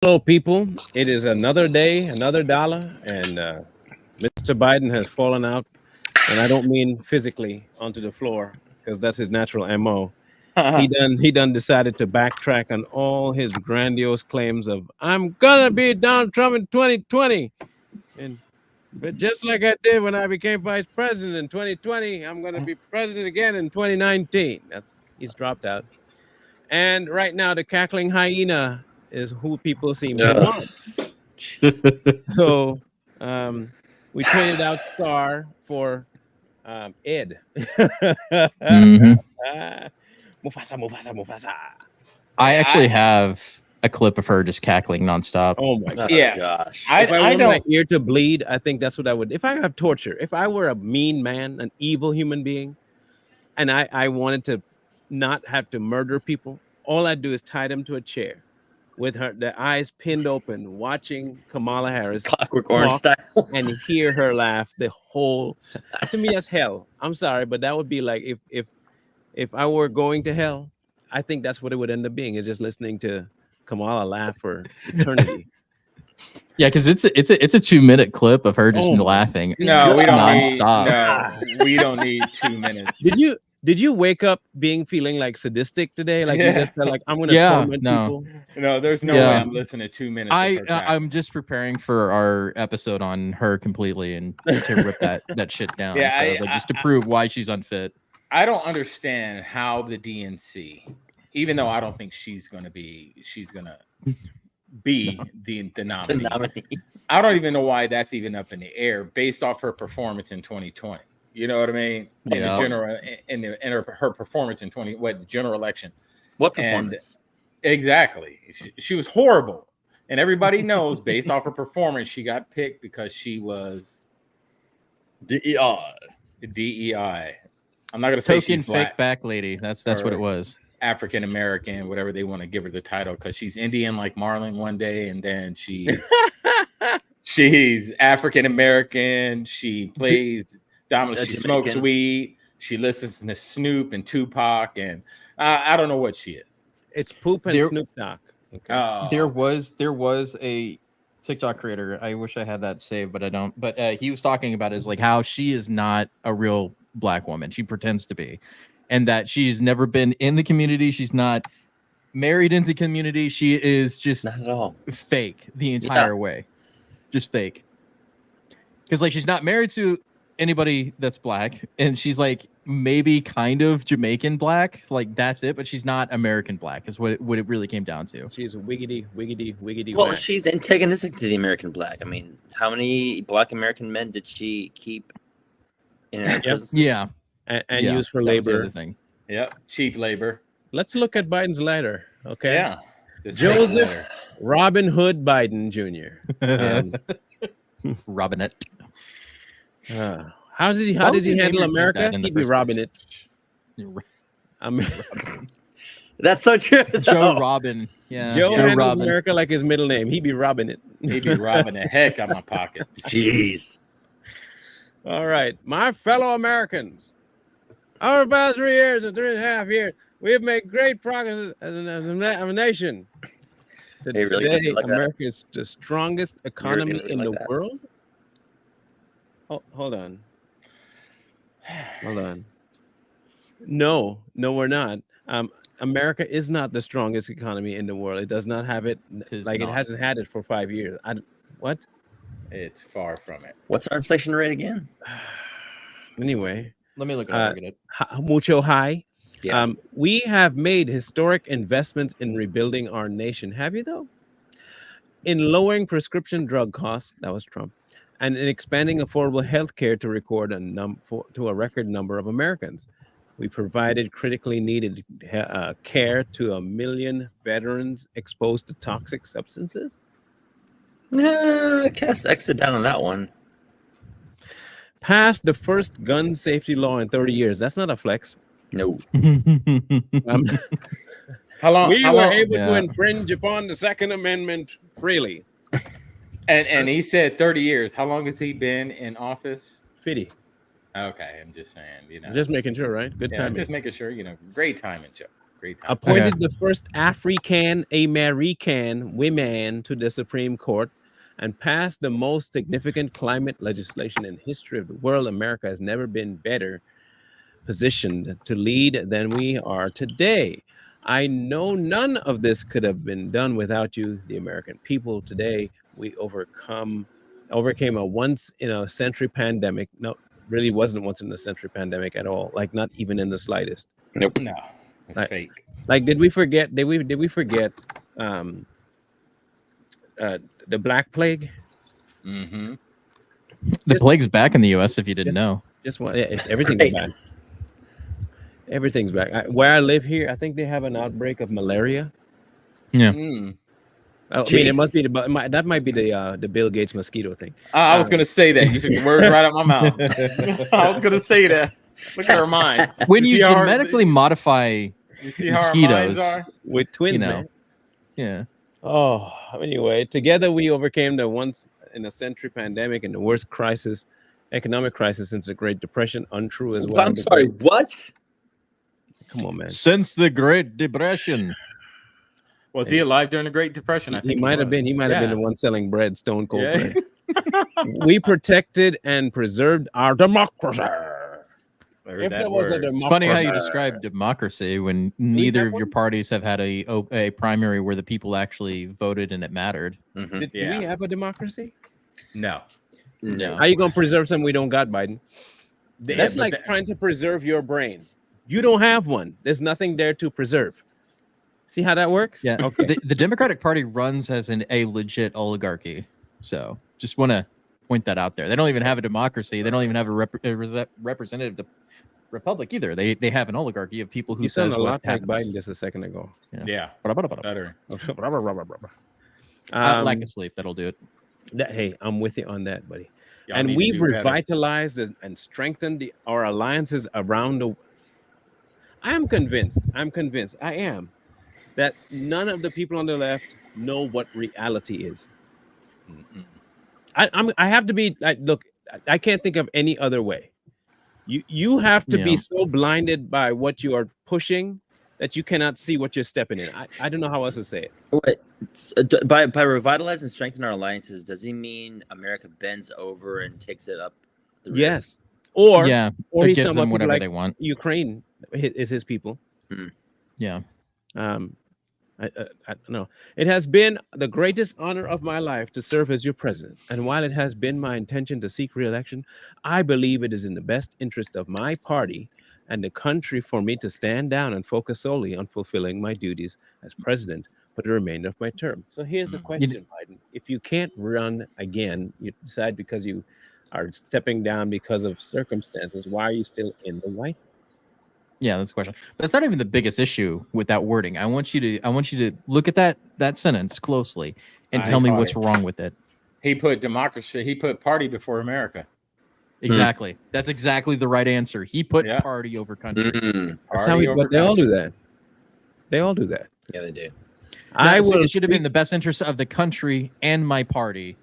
Hello, people. It is another day, another dollar, and Mr. Biden has fallen out, and I don't mean physically onto the floor because that's his natural MO. He done decided to backtrack on all his grandiose claims of "I'm gonna be Donald Trump in 2020," and but just like I did when I became vice president in 2020, I'm gonna be president again in 2019. That's he's dropped out, and right now the cackling hyena is who people seem to Ugh. want. So um, we traded out Scar for Ed. hmm Mufasa, Mufasa, Mufasa. I actually have a clip of her just cackling nonstop. Oh my Oh, god! Yeah. gosh. If I I want my don't. ear to bleed, I think that's what I would. If I have torture, if I were a mean man, an evil human being, and I wanted to not have to murder people, all I'd do is tie them to a chair with their eyes pinned open, watching Kamala Harris Clockwork Orange talk style. and hear her laugh the whole time. To me, that's hell. I'm sorry, but that would be like if I were going to hell, I think that's what it would end up being, is just listening to Kamala laugh for eternity. Yeah, because it's a 2-minute clip of her just Oh my laughing No, we don't need. nonstop. No, we don't need 2 minutes. Did you wake up feeling like sadistic today? Like you Yeah. just felt like I'm gonna Yeah, torment no. people. No, there's no Yeah. way I'm listening to 2 minutes. I'm just preparing for our episode on her completely and to rip that shit down. Yeah, so, just to prove why she's unfit. I don't understand how the DNC, even though I don't think she's gonna be the nominee. I don't even know why that's even up in the air based off her performance in 2020. You know what I mean? In Yeah. the general, in her performance in the general election. What And performance? exactly, she was horrible, and everybody knows based off her performance, she got picked because she was DEI. DEI. I'm not gonna say Token she's black, fake back lady. That's what it was. African American, whatever they want to give her the title, because she's Indian like Marlon one day, and then she's African American. She plays dominant. She smokes Jamaican. weed. She listens to Snoop and Tupac, and I don't know what she is. It's poop and There- Snoop Dogg. Okay. There was a TikTok creator. I wish I had that saved, but I don't. But he was talking about is like how she is not a real black woman. She pretends to be, and that she's never been in the community. She's not married into community. She is just Not at all. fake the entire way, just fake. Because like she's not married to anybody that's black, and she's like maybe kind of Jamaican black, like that's it. But she's not American black. Is what it really came down to. She's a wiggity, wiggity, wiggity. Well, whack. she's antagonistic to the American black. I mean, how many black American men did she keep in her prison? Yeah, and yeah, used for that was the labor. other thing. Yep, cheap labor. Let's look at Biden's letter. Okay. Yeah, This Joseph letter. Robin Hood Biden Jr. Robinette. How does he Why would you name handle your kid America? that in the He'd be first robbing place? it. I mean, That's so true. Joe though. Robin. Yeah, Joe handles Robin. America like his middle name. He'd be robbing it. He'd be robbing the heck out of my pocket. Jeez. All right, my fellow Americans, over the past 3 years and 3.5 years, we have made great progress as a nation. Hey, really gonna Today, do like that? America is the strongest economy gonna do in like the that? world. Hold on. Hold on. No, we're not. America is not the strongest economy in the world. It does not have it. is It not. hasn't had it for 5 years. What? It's far from it. What's our inflation rate again? Anyway, Let me look it up. Look at it. mucho high. Yeah. We have made historic investments in rebuilding our nation. Have you though? In lowering prescription drug costs, that was Trump, and in expanding affordable health care to a record number of Americans. We provided critically needed care to 1 million veterans exposed to toxic substances. Cast exit down on that one. Passed the first gun safety law in 30 years. That's not a flex. No. How long? We how were long- able to Yeah. infringe upon the Second Amendment freely. and he said 30 years. How long has he been in office? 50. Okay, I'm just saying. Just making sure, right? Good Yeah, timing. just making sure. Great timing, Joe. Great time. appointed the first African American women to the Supreme Court, and passed the most significant climate legislation in history of the world. America has never been better positioned to lead than we are today. I know none of this could have been done without you, the American people. Today, we overcame a once in a century pandemic. No, really wasn't once in a century pandemic at all. Like not even in the slightest. Nope. No, it's Like- fake. Like, did we forget? Did we forget the Black Plague? Mm-hmm. The plague's back in the U.S. If you didn't know. Just one. Everything's Great. back. Everything's back. Where I live here, I think they have an outbreak of malaria. Yeah. Mm. I mean, it Jeez. must be that might be the Bill Gates mosquito thing. I was gonna say that. You took the words right out of my mouth. I was gonna say that. Look at her mind. When you see how genetically modify, You see how our minds mosquitoes. are? With twins, you know. man. Yeah. Oh, anyway, together we overcame the once in a century pandemic and the worst economic crisis since the Great Depression. Untrue as well. I'm sorry. What? Come on, man. Since the Great Depression. Was he alive during the Great Depression? I He think might have was. been. He might have been Yeah. the one selling bread, stone cold Yeah. bread. We protected and preserved our democracy. Heard If that there was a word. It's funny how you democracy- describe democracy when neither of your one? parties have had a primary where the people actually voted and it mattered. Mhm. Did Yeah. we have a democracy? No. No. How you gonna preserve something we don't got, Biden? Yeah, That's but like that- trying to preserve your brain. You don't have one. There's nothing there to preserve. See how that works? Yeah. Okay. The Democratic Party runs as a legit oligarchy. So just want to point that out there. They don't even have a democracy. They don't even have a representative republic either. They have an oligarchy of people who You sound says a what lot like happens. Biden just a second ago. Yeah. Better. Lack of sleep. That'll do it. Hey, I'm with you on that, buddy. Y'all And need to we've do better. revitalized and strengthened our alliances around the. I am convinced. I am that none of the people on the left know what reality is. Mm-mm. I have to be like, look, I can't think of any other way. You have to be Yeah. so blinded by what you are pushing that you cannot see what you're stepping in. I don't know how else to say it. What? By revitalize and strengthen our alliances, does he mean America bends over and takes it up? The rear? Yes. Or Yeah. or It he's gives talking them about people whatever like they want. Ukraine is his people. Yeah. I don't know. It has been the greatest honor of my life to serve as your president. And while it has been my intention to seek re-election, I believe it is in the best interest of my party and the country for me to stand down and focus solely on fulfilling my duties as president for the remainder of my term. So here's the question, Biden. If you can't run again, you decide because you are stepping down because of circumstances, why are you still in the White House? Yeah, that's the question. But that's not even the biggest issue with that wording. I want you to look at that sentence closely and I tell me caught what's it. wrong with it. He put democracy. He put party before America. Exactly. That's exactly the right answer. He put Yeah. party over country. Mm. That's Party how over but they all country. do that. They all do that. Yeah, they do. I will. It should have been the best interest of the country and my party.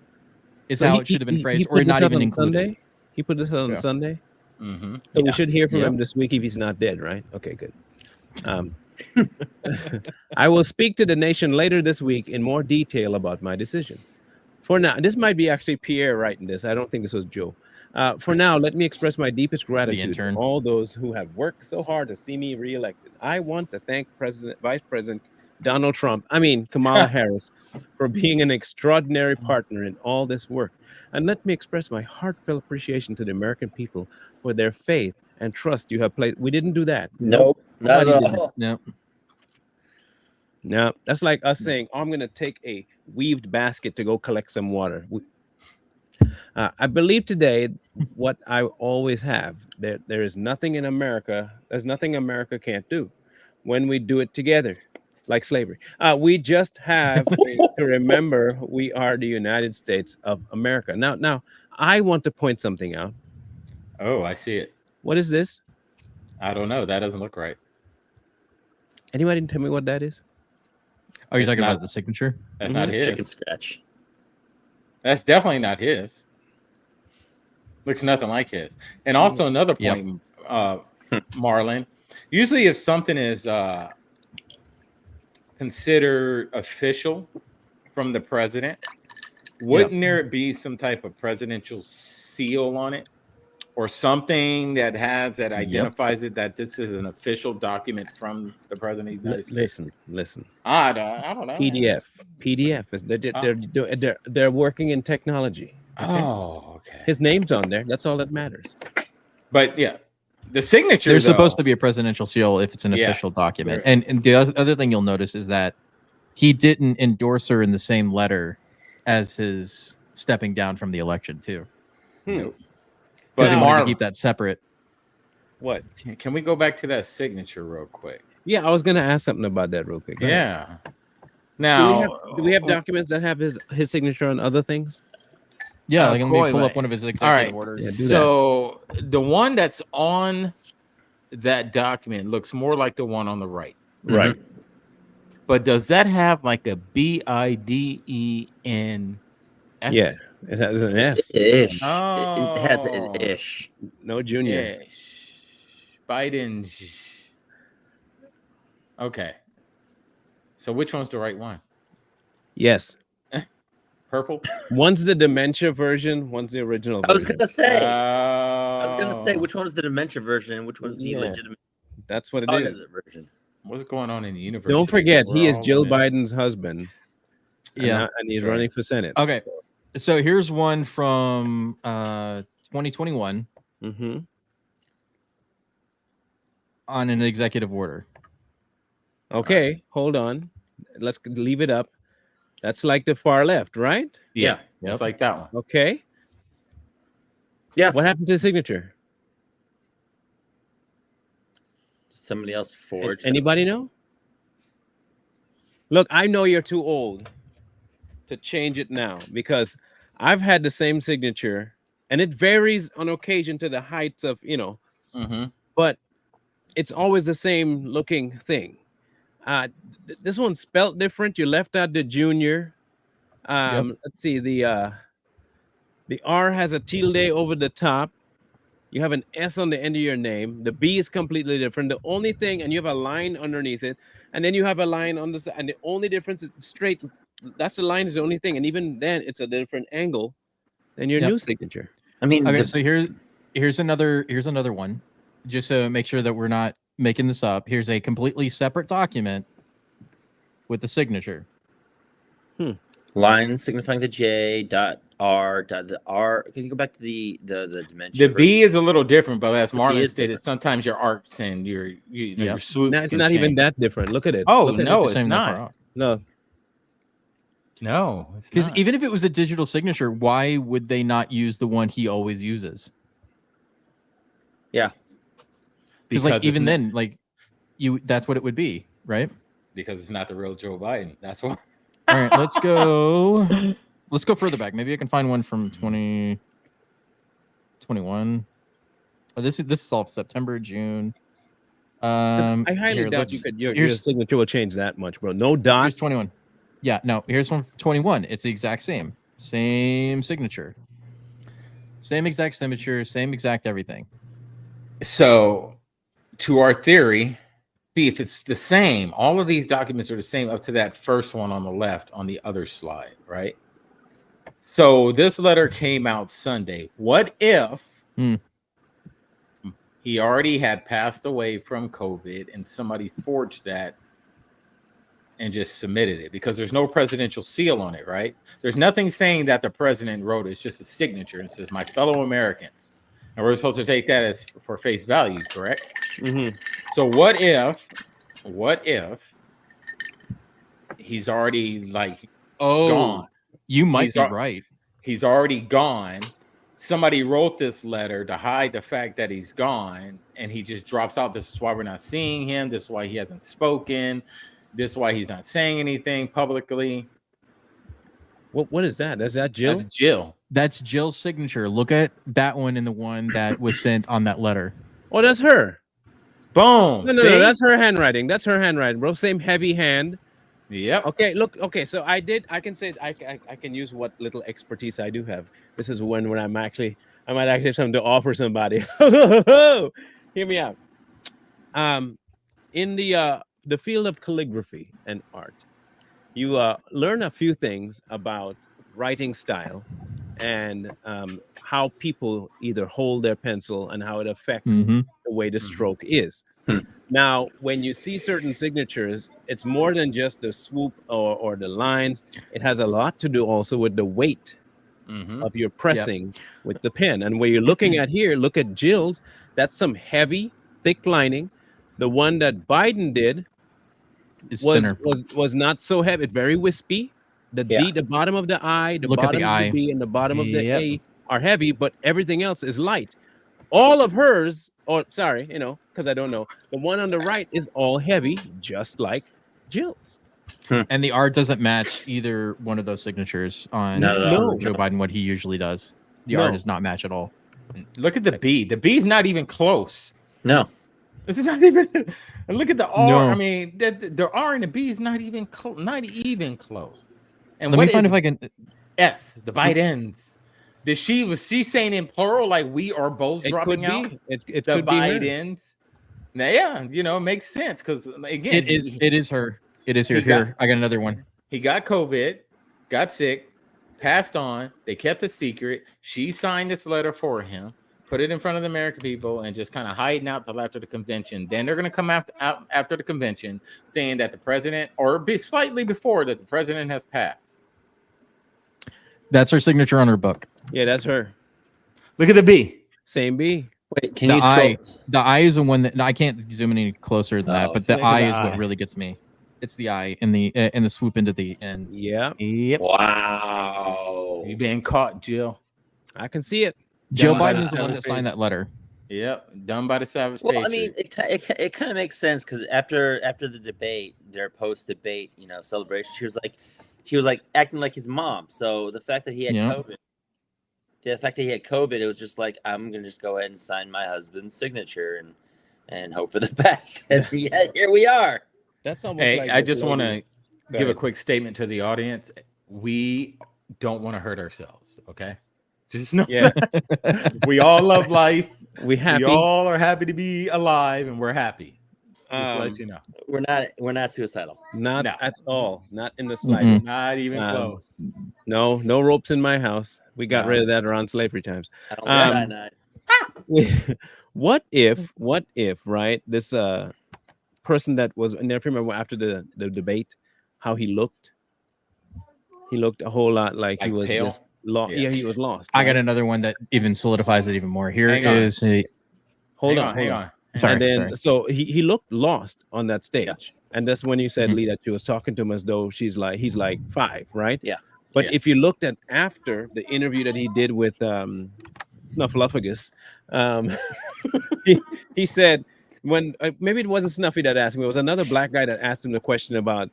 Is So how he- it should have been he phrased, put or this not up even on included. Sunday? He put this on Yeah. Sunday. Mm-hmm. So we Yeah. should hear from Yeah. him this week if he's not dead, right? Okay, good. I will speak to the nation later this week in more detail about my decision. For now, this might be actually Pierre writing this. I don't think this was Joe. For now, let me express my deepest gratitude to intern. all those who have worked so hard to see me reelected. I want to thank Vice President Donald Trump, Kamala Harris, for being an extraordinary partner in all this work. And let me express my heartfelt appreciation to the American people for their faith and trust you have placed. We didn't do that. Nope, not Nobody at did all. No. No, that's like us saying, I'm going to take a weaved basket to go collect some water. I believe today what I always have. There is nothing in America. There's nothing America can't do when we do it together, like slavery. We just have to remember we are the United States of America. Now, I want to point something out. Oh, I see it. What is this? I don't know. That doesn't look right. Anybody tell me what that is? Are you It's talking not- about the signature? That's It's not a his. chicken scratch. That's definitely not his. Looks nothing like his. And also another Yep. point, Marlon. Usually, if something is considered official from the president, wouldn't there be some type of presidential seal on it or something that identifies it that this is an official document from the president of the United States? Listen. I don't know. PDF is they're working in technology. Okay? Oh, okay. His name's on there. That's all that matters. But yeah, the signature. There's supposed to be a presidential seal if it's an Yeah. official document. Right. And the other thing you'll notice is that he didn't endorse her in the same letter as his stepping down from the election too. Nope. Because But he wanted to Marv, keep that separate. What? can we go back to that signature real quick? Yeah, I was gonna ask something about that real quick. Go ahead. Yeah. Now, Do we have documents that have his signature on other things? Yeah, like let me Coy pull way. up one of his All executive right. orders. Yeah, do that. So the one that's on that document looks more like the one on the right. Right. But does that have like a BIDEN? Yeah, it has an S. Ish. Oh. It has an ish. No junior. Yeah. Biden. Okay. So which one's the right one? Yes. Purple? One's the dementia version. One's the original version. I was gonna say. Oh. Which one's the dementia version? Which one's the Yeah. legitimate That's what it is. cognizant version? What's going on in the universe? Don't forget, he We're is all Jill in this. Biden's husband. Yeah. and he's Right. running for Senate. Okay. So here's one from 2021 Mm-hmm. on an executive order. Okay, hold on. Let's leave it up. That's like the far left, right? Yeah. Yep. It's like that one. Okay. Yeah. What happened to the signature? Somebody else forged. Anybody know? Look, I know you're too old to change it now because I've had the same signature and it varies on occasion to the heights of, Mm-hmm. but it's always the same looking thing. This one's spelt different. You left out the junior. Let's see, the R has a tilde over the top. You have an S on the end of your name. The B is completely different. The only thing, and you have a line underneath it, and then you have a line on the side, and the only difference is straight. That's the line is the only thing, and even then, it's a different angle than your Yep. new signature. I mean, Okay, so here's another one, just to make sure that we're not making this up. Here's a completely separate document with the signature. line signifying the J dot R dot the R. Can you go back to the dimension? The B is a little different, but as The B Marlon is stated, different. sometimes your arcs and your Yep. swoops. Now, it's can not even change. that different. Look at it. Oh, Look at no, it. it's Same that far not. off. No. No, it's Because not. even if it was a digital signature, why would they not use the one he always uses? Yeah. Because like it's even not- then, like that's what it would be, right? because it's not the real Joe Biden. That's why. All right, let's go. Let's go further back. Maybe I can find one from 2021. Oh, this is all September, June. I highly here, doubt let's- your here's- signature will change that much, bro. No Here's dots. 21. Yeah, no, here's one from 21. It's the exact same signature, same exact signature, same exact everything. So, to our theory, see if it's the same. All of these documents are the same up to that first one on the left on the other slide, right? So this letter came out Sunday. What if he already had passed away from COVID and somebody forged that and just submitted it? Because there's no presidential seal on it, right? There's nothing saying that the president wrote it. It's just a signature. It says, "My fellow Americans." And we're supposed to take that as for face value, correct? Mhm. So what if he's already like gone? You might He's be al- right. He's already gone. Somebody wrote this letter to hide the fact that he's gone, and he just drops out. This is why we're not seeing him. This is why he hasn't spoken. This is why he's not saying anything publicly. What is that? Is that Jill? That's Jill. That's Jill's signature. Look at that one and the one that was sent on that letter. Oh, that's her. Boom. No, See? that's her handwriting. That's her handwriting, bro. Same heavy hand. Yep. Okay, look. Okay, so I can say I can use what little expertise I do have. This is when I might actually have something to offer somebody. Hear me out. In the the field of calligraphy and art, you learn a few things about writing style and how people either hold their pencil and how it affects Mhm. the way the stroke is. Hmm. Now, when you see certain signatures, it's more than just the swoop or the lines. It has a lot to do also with the weight Mhm. of your pressing with the pen. And where you're looking at here, look at Jill's. That's some heavy, thick lining. The one that Biden did It's was thinner. was not so heavy. It's very wispy. The Yeah. D, the bottom of the I, the Look at the bottom of the I. B, and the bottom of the Yep. A are heavy, but everything else is light. All of hers, or sorry, because I don't know. The one on the right is all heavy, just like Jill's. And the art doesn't match either one of those signatures on Not at all. for Joe Biden, what he usually does. The No. art does not match at all. Look at the B. The B is not even close. No. This is not even. And look at the R. No. I mean, the R and the B is not even close. Not even close. And Let what me find is if I can. S? The Bidens. Was she saying in plural like we are both It dropping could out? be. It The could be her. Bidens. Now, yeah, it makes sense because again, It is her. It is her. he got- Here, I got another one. he got COVID, got sick, passed on. They kept it secret. She signed this letter for him, put it in front of the American people, and just kind of hiding out till after the convention. Then they're going to come out after the convention saying that the president, or slightly before that, the president has passed. That's her signature on her book. Yeah, that's her. Look at the B. Same B. Wait, can The you I, scroll? the I is the one that I can't zoom in any closer than that, Oh, but the look at I the is what I. really gets me. It's the I in the swoop into the end. Yeah, Yep. Wow. You been caught, Jill. I can see it. Joe Done by Biden the is the one that Savage signed that letter. Yep. Done by the Savage Well, I Patriot. mean, it kind of makes sense because after the debate, their post debate, celebration, she was like acting like his mom. So the fact that he had Yeah. COVID, it was just like, I'm gonna just go ahead and sign my husband's signature and hope for the best. And yet here we are. That's almost Hey, like I this just want to lady- Go give a ahead. quick statement to the audience. We don't want to hurt ourselves, okay? Just know Yeah. we all love life. We happy. We all are happy to be alive, and we're happy. Just to let you know, We're not suicidal. Not No. at all. Not in the slightest. not even close. No ropes in my house. We got No. rid of that around slavery times. I don't Um, cyanide. what if, right? This person that was, and if you remember after the debate, how he looked a whole lot like he Like was pale? just lost. Yeah. Yeah, he was lost. I got right? another one that even solidifies it even more. Here Hang on. is a. Hold hang on. on. Sorry, And then sorry. so he looked lost on that stage. Yeah. And that's when you said, Mhm. Lee, that she was talking to him as though he's like 5, right? Yeah. But Yeah. if you looked at after the interview that he did with Snuffleupagus, he said when maybe it wasn't Snuffy that asked him, it was another black guy that asked him the question about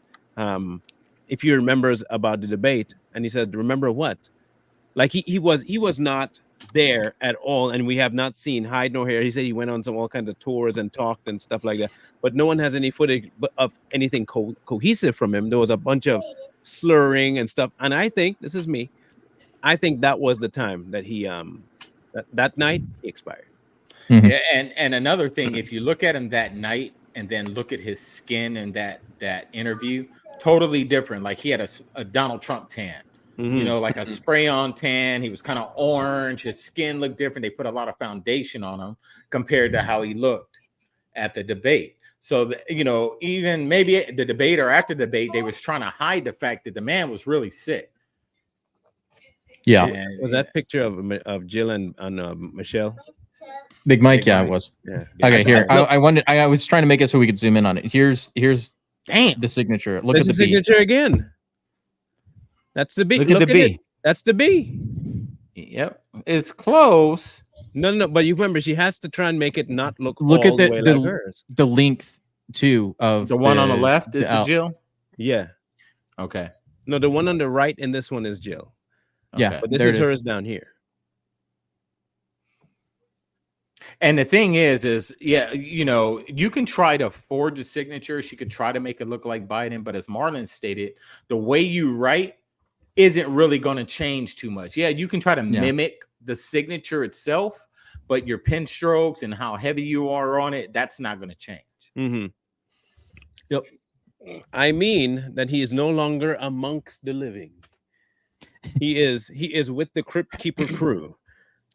if he remembers about the debate, and he said, "Remember what?" Like he was not there at all, and we have not seen hide nor hair. He said he went on all kinds of tours and talked and stuff like that, but no one has any footage of anything cohesive from him. There was a bunch of slurring and stuff, and I think this is me. I think that was the time that he that night he expired. Yeah, and another thing, if you look at him that night and then look at his skin and that interview, totally different. Like he had a Donald Trump tan. Mhm. Like a spray on tan. He was kind of orange. His skin looked different. They put a lot of foundation on him compared to how he looked at the debate. So, even maybe the debate or after the debate, they was trying to hide the fact that the man was really sick. Yeah. And, Was that picture of Jill and Michelle? Big Mike, Big yeah, Mike. it was. Yeah. Okay, here. Look, I wanted. I was trying to make it so we could zoom in on it. Here's damn, the signature. Look there's at the the B. signature again. That's the B. look at the B. That's the B. Yep, it's close. No, but you remember she has to try and make it not look Look all at the the- way the- like hers. The length too of The one on the left is the L. Jill. Yeah. Okay. No, the one on the right in this one is Jill. Yeah. Okay. But this There is it is. hers down here. And the thing is, yeah, you can try to forge a signature. She could try to make it look like Biden, but as Marlon stated, the way you write isn't really going to change too much. Yeah, you can try to mimic the signature itself, but your pen strokes and how heavy you are on it, that's not going to change. Mm-hmm. Yep. I mean that he is no longer amongst the living. He is with the Crypt Keeper crew.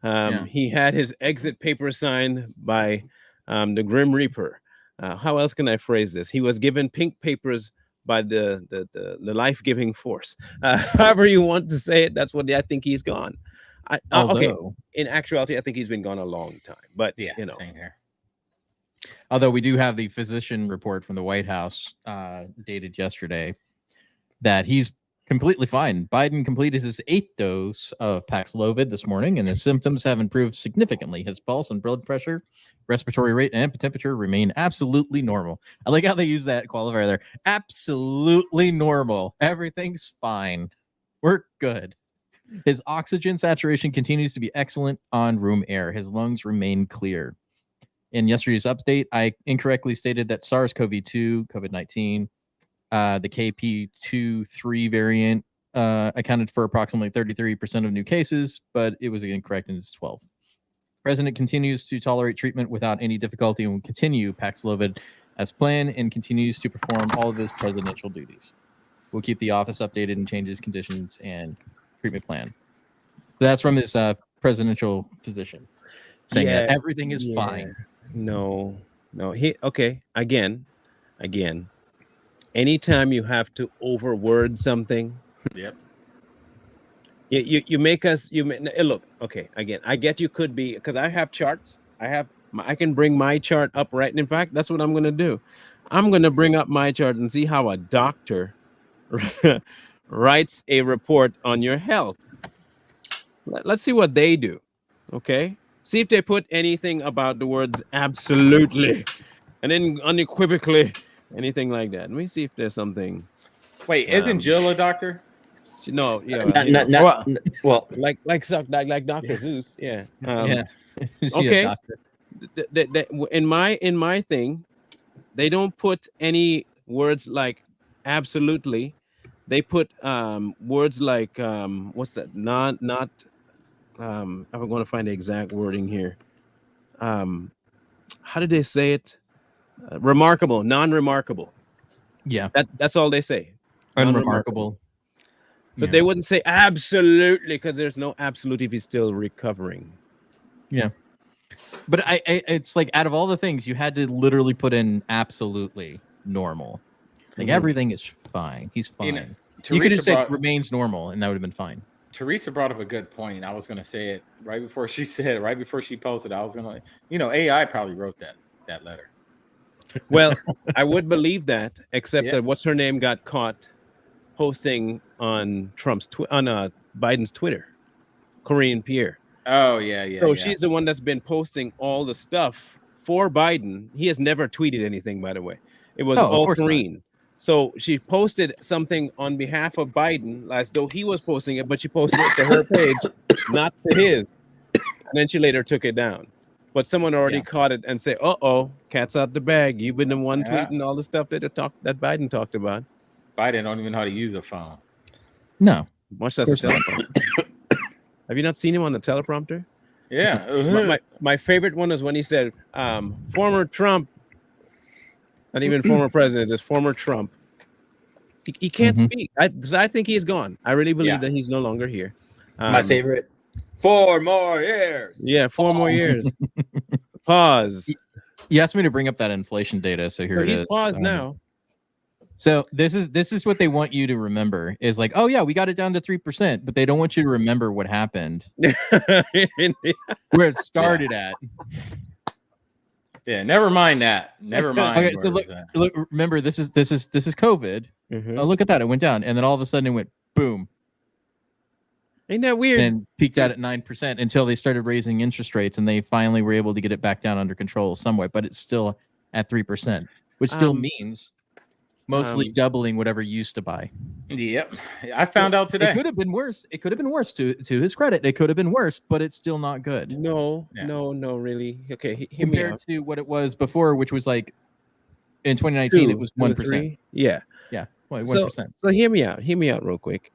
Yeah. He had his exit paper signed by the Grim Reaper. How else can I phrase this? He was given pink papers by the life-giving force. However you want to say it, that's what I think he's gone. Okay, Although, in actuality, I think he's been gone a long time. But Yeah, you know, same here. although we do have the physician report from the White House dated yesterday that he's completely fine. Biden completed his 8th dose of Paxlovid this morning, and his symptoms have improved significantly. His pulse and blood pressure, respiratory rate, and temperature remain absolutely normal. I like how they use that qualifier there. Absolutely normal. Everything's fine. We're good. His oxygen saturation continues to be excellent on room air. His lungs remain clear. In yesterday's update, I incorrectly stated that SARS-CoV-2, COVID-19, the KP23 variant accounted for approximately 33% of new cases, but it was incorrect and it's 12. President continues to tolerate treatment without any difficulty and will continue Paxlovid as planned and continues to perform all of his presidential duties. We'll keep the office updated and changes conditions and treatment plan. So that's from his presidential physician saying that everything is fine. No. Okay. Again. Anytime you have to overword something, Yep. you make us. Look. Okay. Again, I get you could be because I have charts. I can bring my chart up right. And in fact, that's what I'm going to do. I'm going to bring up my chart and see how a doctor writes a report on your health. Let's see what they do. Okay. See if they put anything about the words absolutely and then unequivocally, anything like that. Let me see if there's something. Wait, isn't Jill a doctor? No, yeah, Well, like Dr. Zeus, yeah. Yeah. Is he a Okay. doctor? In my thing, they don't put any words like absolutely. They put words like what's that? Not I'm going to find the exact wording here. How did they say it? Remarkable, non-remarkable. Yeah. That's all they say. Unremarkable. So Yeah. they wouldn't say absolutely because there's no absolute if he's still recovering. Yeah. But I it's like out of all the things you had to literally put in absolutely normal. Like Mhm. everything is fine. He's fine. You know, You could have Teresa said brought, remains normal and that would have been fine. Teresa brought up a good point. I was going to say it right before she said it, right before she posted. I was going to, AI probably wrote that letter. Well, I would believe that, except Yeah. that what's her name got caught posting on Biden's Twitter, Corinne Pierre. Oh yeah. So she's the one that's been posting all the stuff for Biden. He has never tweeted anything, by the way. It was Oh, of all course not. Corinne. So she posted something on behalf of Biden as though he was posting it, but she posted it to her page, not to his. And then she later took it down. But someone already caught it and said, "Uh-oh, cat's out the bag. You've been the one tweeting all the stuff that Biden talked about." Biden don't even know how to use a phone. No. Much less a teleprompter. Have you not seen him on the teleprompter? Yeah. My favorite one is when he said, former Trump, not even former president, just former Trump. He can't speak. I think he's gone. I really believe that he's no longer here. My favorite, 4 more years. Yeah, 4 more years. Pause. You asked me to bring up that inflation data, so here it is. He's paused now. So this is what they want you to remember is like, oh yeah, we got it down to 3%, but they don't want you to remember what happened, where it started at. Yeah, never mind that. Never mind. Okay, so look, remember this is COVID. Oh, look at that, it went down, and then all of a sudden it went boom. Ain't that weird? And peaked out at 9% until they started raising interest rates, and they finally were able to get it back down under control somewhat, but it's still at 3%, which still means mostly doubling whatever you used to buy. Yep, I found out today. It could have been worse. It could have been worse. To his credit, it could have been worse, but it's still not good. No, really. Okay, compared to what it was before, which was like in 2019, it was 1%. Yeah, 1%. So hear me out. Hear me out real quick.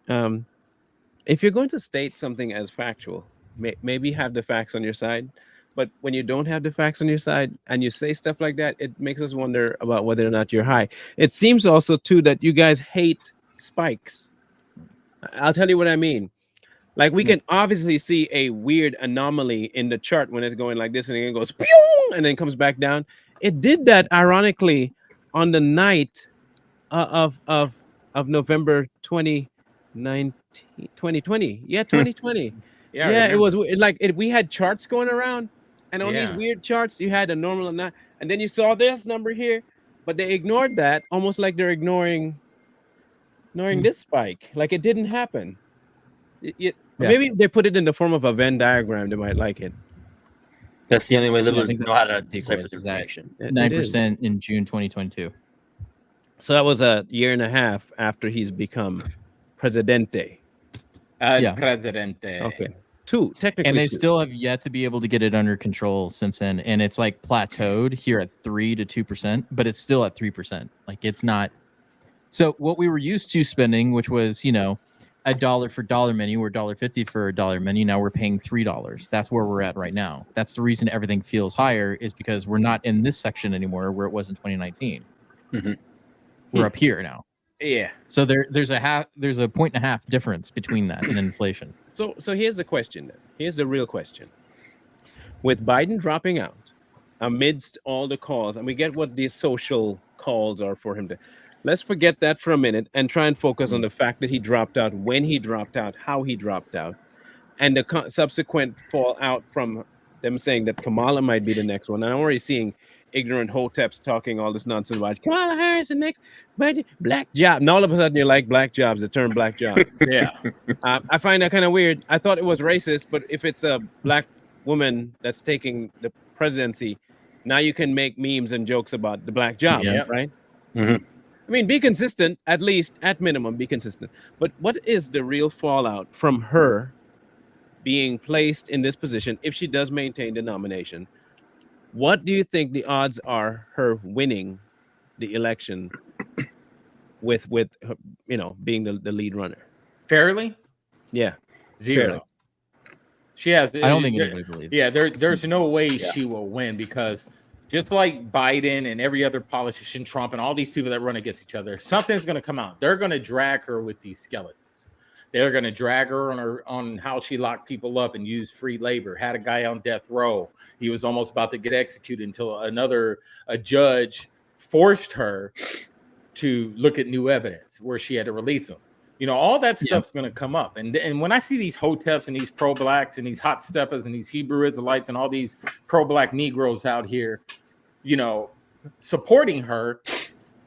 If you're going to state something as factual, maybe have the facts on your side. But when you don't have the facts on your side and you say stuff like that, it makes us wonder about whether or not you're high. It seems also too that you guys hate spikes. I'll tell you what I mean. Like we can obviously see a weird anomaly in the chart when it's going like this and then it goes pew, and then comes back down. It did that ironically on the night of November 2020. Yeah, 2020. Yeah, I Yeah, it remember. was like we had charts going around, and on these Yeah. weird charts, you had a normal and not, and then you saw this number here, but they ignored that, almost like they're ignoring this spike, like it didn't happen. Yeah. Maybe they put it in the form of a Venn diagram. They might like it. That's the only way liberals think know how to that's decipher the is that information. It 9% in June 2022. So that was a year and a half after he's become presidente. Yeah. Presidente. Okay, two technically, And they two. still have yet to be able to get it under control since then. And it's like plateaued here at 3 to 2%, but it's still at 3%. Like it's not. So what we were used to spending, which was, $1 for dollar menu or $1.50 for a dollar menu. Now we're paying $3. That's where we're at right now. That's the reason everything feels higher is because we're not in this section anymore where it was in 2019. Mhm. We're up here now. Yeah. So there's a 1.5 difference between that and inflation. So here's the question then. Here's the real question. With Biden dropping out amidst all the calls, and we get what these social calls are for him to, let's forget that for a minute and try and focus on the fact that he dropped out, when he dropped out, how he dropped out, and the subsequent fallout from them saying that Kamala might be the next one. And I'm already seeing ignorant hoteps talking all this nonsense about Kamala Harris the next black job. And all of a sudden you're like black jobs, the term black job. Yeah. I find that kind of weird. I thought it was racist, but if it's a black woman that's taking the presidency, now you can make memes and jokes about the black job, Yeah. right? Mhm. I mean, be consistent, at least, at minimum, be consistent. But what is the real fallout from her being placed in this position if she does maintain the nomination? What do you think the odds are her winning the election with her, being the lead runner? Fairly? Yeah. 0. Fairly. She has. I don't think anybody believes. Yeah, there's no way she will win because just like Biden and every other politician, Trump and all these people that run against each other, something's going to come out. They're going to drag her with these skeletons. They're going to drag her on how she locked people up and used free labor, had a guy on death row. He was almost about to get executed until a judge forced her to look at new evidence where she had to release him. All that stuff's going to come up. And when I see these hoteps and these pro-blacks and these hot steppers and these Hebrew Israelites and all these pro-black Negroes out here, supporting her,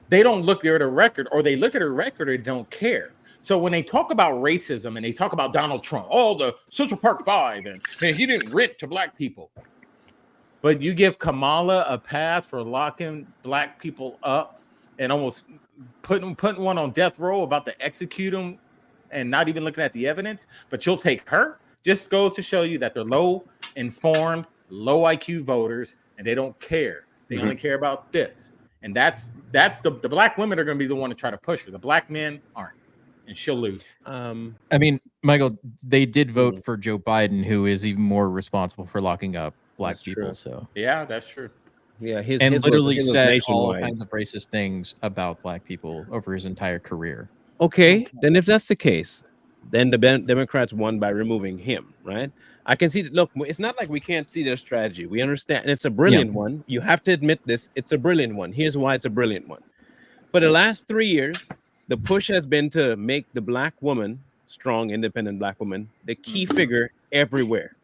they don't look at her record, or they look at her record and don't care. So when they talk about racism and they talk about Donald Trump, the Central Park Five, and he didn't rent to black people. But you give Kamala a pass for locking black people up and almost putting one on death row, about to execute them, and not even looking at the evidence, but you'll take her. Just goes to show you that they're low informed, low IQ voters, and they don't care. They only care about this. And that's the black women are going to be the one to try to push her. The black men aren't, and she'll lose. I mean, Michael, they did vote for Joe Biden, who is even more responsible for locking up black people. True. So Yeah, that's true. Yeah, his literally said all kinds of racist things about black people over his entire career. Okay, then if that's the case, then the Democrats won by removing him, right? I can see that. Look, it's not like we can't see their strategy. We understand, and it's a brilliant one. You have to admit this. It's a brilliant one. Here's why it's a brilliant one. For the last 3 years, the push has been to make the black woman, strong, independent black woman, the key figure everywhere.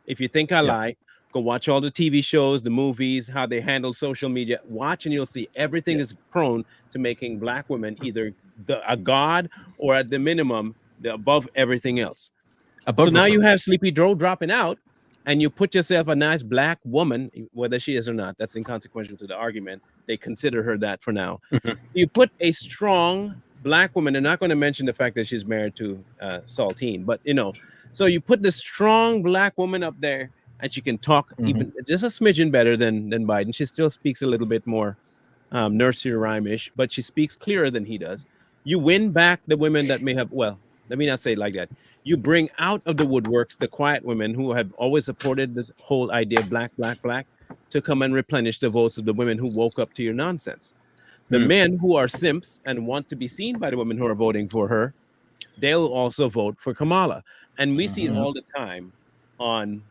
If you think I lie, go watch all the TV shows, the movies, how they handle social media. Watch and you'll see everything is prone to making black women either a god or at the minimum, above everything else. So now you have Sleepy Joe dropping out, and you put yourself a nice black woman, whether she is or not, that's inconsequential to the argument. They consider her that for now. You put a strong black woman, they're not going to mention the fact that she's married to Saltine, but so you put the strong black woman up there, and she can talk even just a smidgen better than Biden. She still speaks a little bit more nursery rhyme-ish, but she speaks clearer than he does. You win back the women that may have, well, let me not say it like that. You bring out of the woodworks the quiet women who have always supported this whole idea of black, black, black, to come and replenish the votes of the women who woke up to your nonsense. The men who are simps and want to be seen by the women who are voting for her, they'll also vote for Kamala. And we see it all the time on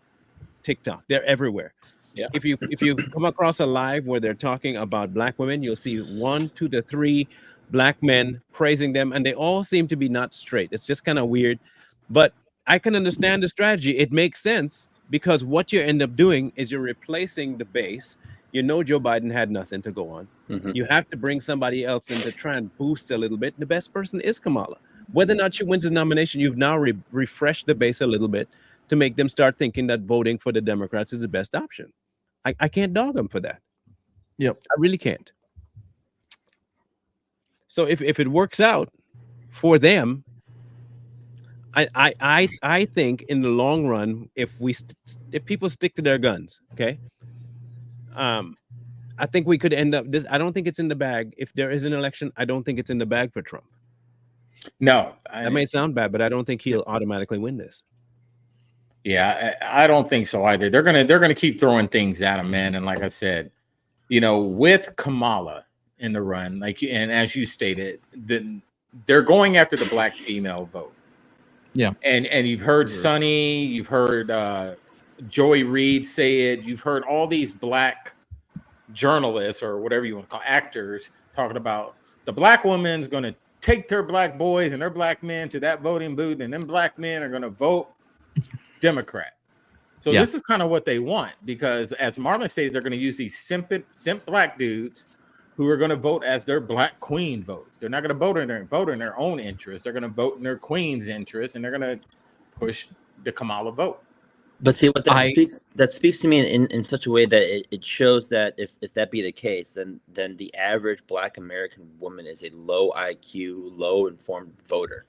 TikTok. They're everywhere. Yeah. If you come across a live where they're talking about black women, you'll see 1, 2 to 3 black men praising them, and they all seem to be not straight. It's just kind of weird, but I can understand the strategy. It makes sense because what you end up doing is you're replacing the base. You know, Joe Biden had nothing to go on. You have to bring somebody else in to try and boost a little bit. The best person is Kamala. Whether or not she wins the nomination, you've now refreshed the base a little bit to make them start thinking that voting for the Democrats is the best option. I can't dog them for that. Yep. I really can't. So if it works out for them, I think in the long run, if people stick to their guns, okay, I think we could end up this. I don't think it's in the bag. If there is an election, I don't think it's in the bag for Trump. No, That may sound bad, but I don't think he'll automatically win this. Yeah, I don't think so either. They're gonna keep throwing things at him, man. And like I said, you know, with Kamala in the run, and as you stated, they're going after the black female vote. Yeah, and you've heard Sonny, you've heard Joy Reid say it, you've heard all these black journalists or whatever you want to call actors talking about the black woman's going to take their black boys and their black men to that voting booth, and them black men are going to vote Democrat. So this is kind of what they want, because as Marlon stated, they're going to use these simp black dudes who are going to vote as their black queen votes. They're not going to vote in their own interest. They're going to vote in their queen's interest, and they're going to push the Kamala vote. But see what that speaks to me in such a way that it shows that if that be the case, then the average black American woman is a low IQ, low informed voter.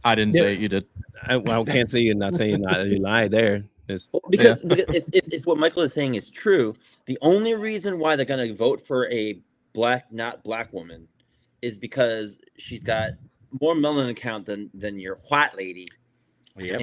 I didn't say it, you did. I can't say you're not saying that. You lie there. Because if what Michael is saying is true, the only reason why they're going to vote for a not black woman is because she's got more melanin count than your white lady. Yep.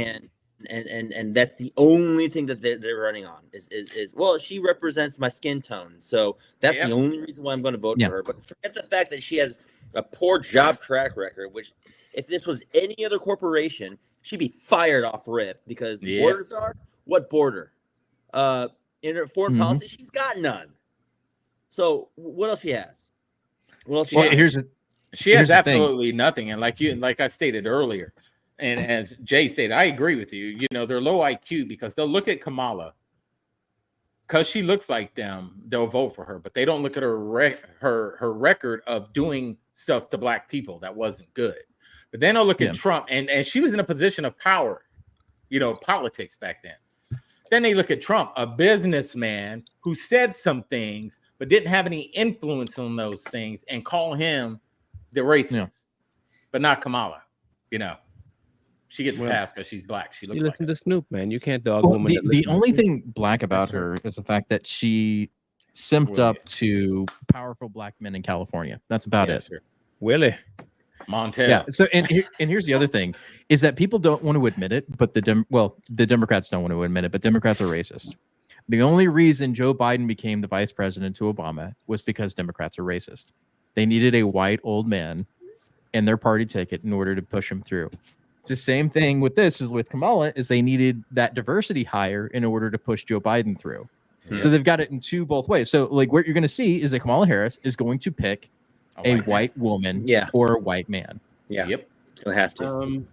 And that's the only thing that they're running on is well, she represents my skin tone, so that's the only reason why I'm going to vote for her. But forget the fact that she has a poor job track record, which if this was any other corporation, she'd be fired off rip, because borders are what border? In her foreign policy, she's got none. So what else she has? What else she has? She has absolutely nothing. And like I stated earlier, and as Jay stated, I agree with you. You know, they're low IQ because they'll look at Kamala because she looks like them. They'll vote for her, but they don't look at her record of doing stuff to black people that wasn't good. But then they'll look at Trump, and she was in a position of power, you know, politics back then. Then they look at Trump, a businessman who said some things but didn't have any influence on those things, and call him the racist, but not Kamala. You know, she gets passed because she's black. She looks. You listen to Snoop, man. You can't dog woman. The only thing black about her is the fact that she simped up to powerful black men in California. That's about it. Sure. Willie. Montana. Yeah. So and here's the other thing is that people don't want to admit it, but the Democrats don't want to admit it, but Democrats are racist. The only reason Joe Biden became the vice president to Obama was because Democrats are racist. They needed a white old man in their party ticket in order to push him through. It's the same thing with this as with Kamala, is they needed that diversity hire in order to push Joe Biden through. Yeah. So they've got it in both ways. So like what you're going to see is that Kamala Harris is going to pick a white woman or a white man. Yeah. Yep. They'll have to.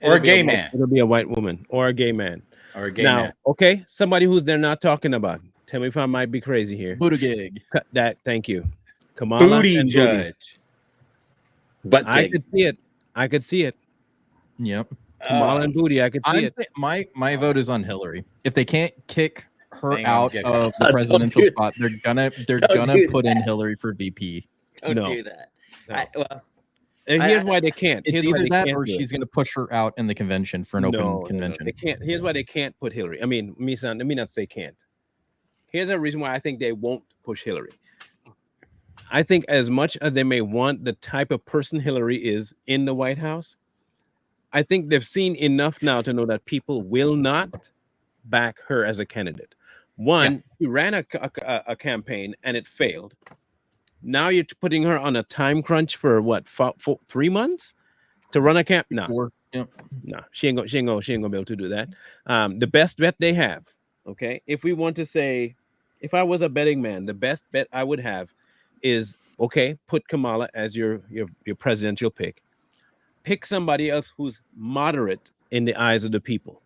Or a gay man. It'll be a white woman or a gay man. Or a gay man. Okay, somebody who's they're not talking about. Tell me if I might be crazy here. Buttigieg. Cut that. Thank you. Kamala Booty and judge. But I could see it. I could see it. Yep. Kamala and Booty. I could see it. My vote is on Hillary. If they can't kick her out of the presidential spot, they're gonna put in Hillary for VP. Don't do that. No. And here's why they can't. It's either that or she's going to push her out in the convention for an open convention. They can't. Here's why they can't put Hillary. I mean, let me not say can't. Here's a reason why I think they won't push Hillary. I think as much as they may want the type of person Hillary is in the White House, I think they've seen enough now to know that people will not back her as a candidate. One, she ran a campaign and it failed. Now you're putting her on a time crunch for what, 3 months to run a camp? No, no, she ain't gonna be able to do that. The best bet they have, okay. If we want to say, if I was a betting man, the best bet I would have is, okay, put Kamala as your presidential pick. Pick somebody else who's moderate in the eyes of the people.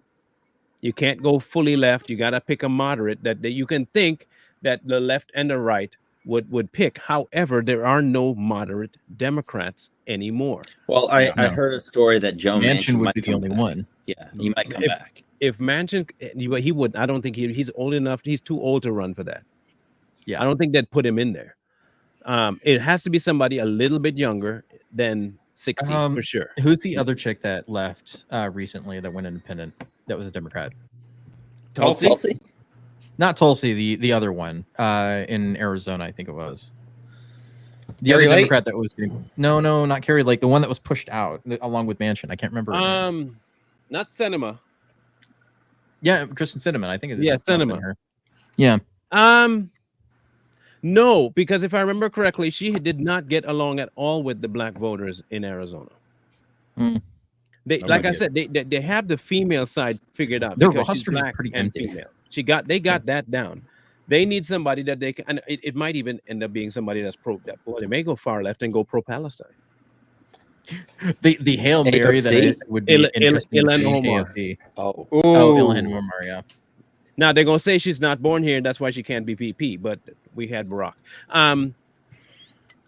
You can't go fully left. You got to pick a moderate that you can think that the left and the right would pick. However, there are no moderate Democrats anymore. Well, I heard a story that Joe Manchin would be the only one. Yeah, he might come back. If Manchin, he would. I don't think he's old enough. He's too old to run for that. Yeah, I don't think they'd put him in there. It has to be somebody a little bit younger than 60 for sure. Who's the other chick that left recently that went independent? That was a Democrat. Tulsi? Not Tulsi. The other one in Arizona, I think it was. The Carrie other Lake? Democrat that was no, not Carrie Lake. The one that was pushed out along with Manchin. I can't remember. Her name. Not Sinema. Yeah, Kristen Sinema. I think it's Sinema. her. Yeah. No, because if I remember correctly, she did not get along at all with the black voters in Arizona. They, like I said, they have the female side figured out. Their because roster she's is black pretty and empty. female. They got that down. They need somebody that they can, and it might even end up being somebody that's pro. Well, they may go far left and go pro Palestine. The Hail Mary that would be interesting. Ilhan Omar. Ilhan Omar, yeah. Now they're gonna say she's not born here, and that's why she can't be VP. But we had Barack.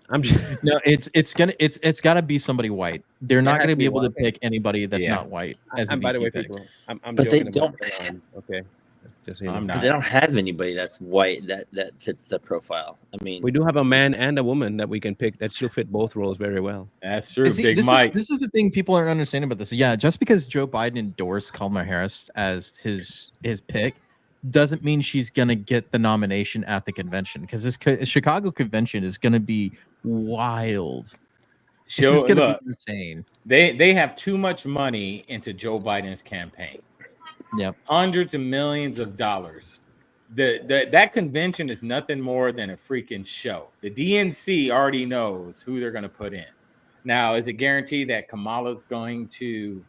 I'm just, no, it's gotta be somebody white. They're not gonna be able to pick anybody that's not white. As by the way, pick. people, I'm but they joking don't. about okay, just so you But they don't have anybody that's white that fits the profile. I mean, we do have a man and a woman that we can pick that she'll fit both roles very well. That's true. See, Big this Mike. This is the thing people aren't understanding about this. Yeah, just because Joe Biden endorsed Kamala Harris as his pick doesn't mean she's gonna get the nomination at the convention, because this Chicago convention is gonna be wild. It's gonna be insane. They have too much money into Joe Biden's campaign. Yeah, hundreds of millions of dollars. That convention is nothing more than a freaking show. The DNC already knows who they're going to put in. Now, is it guaranteed that Kamala's going to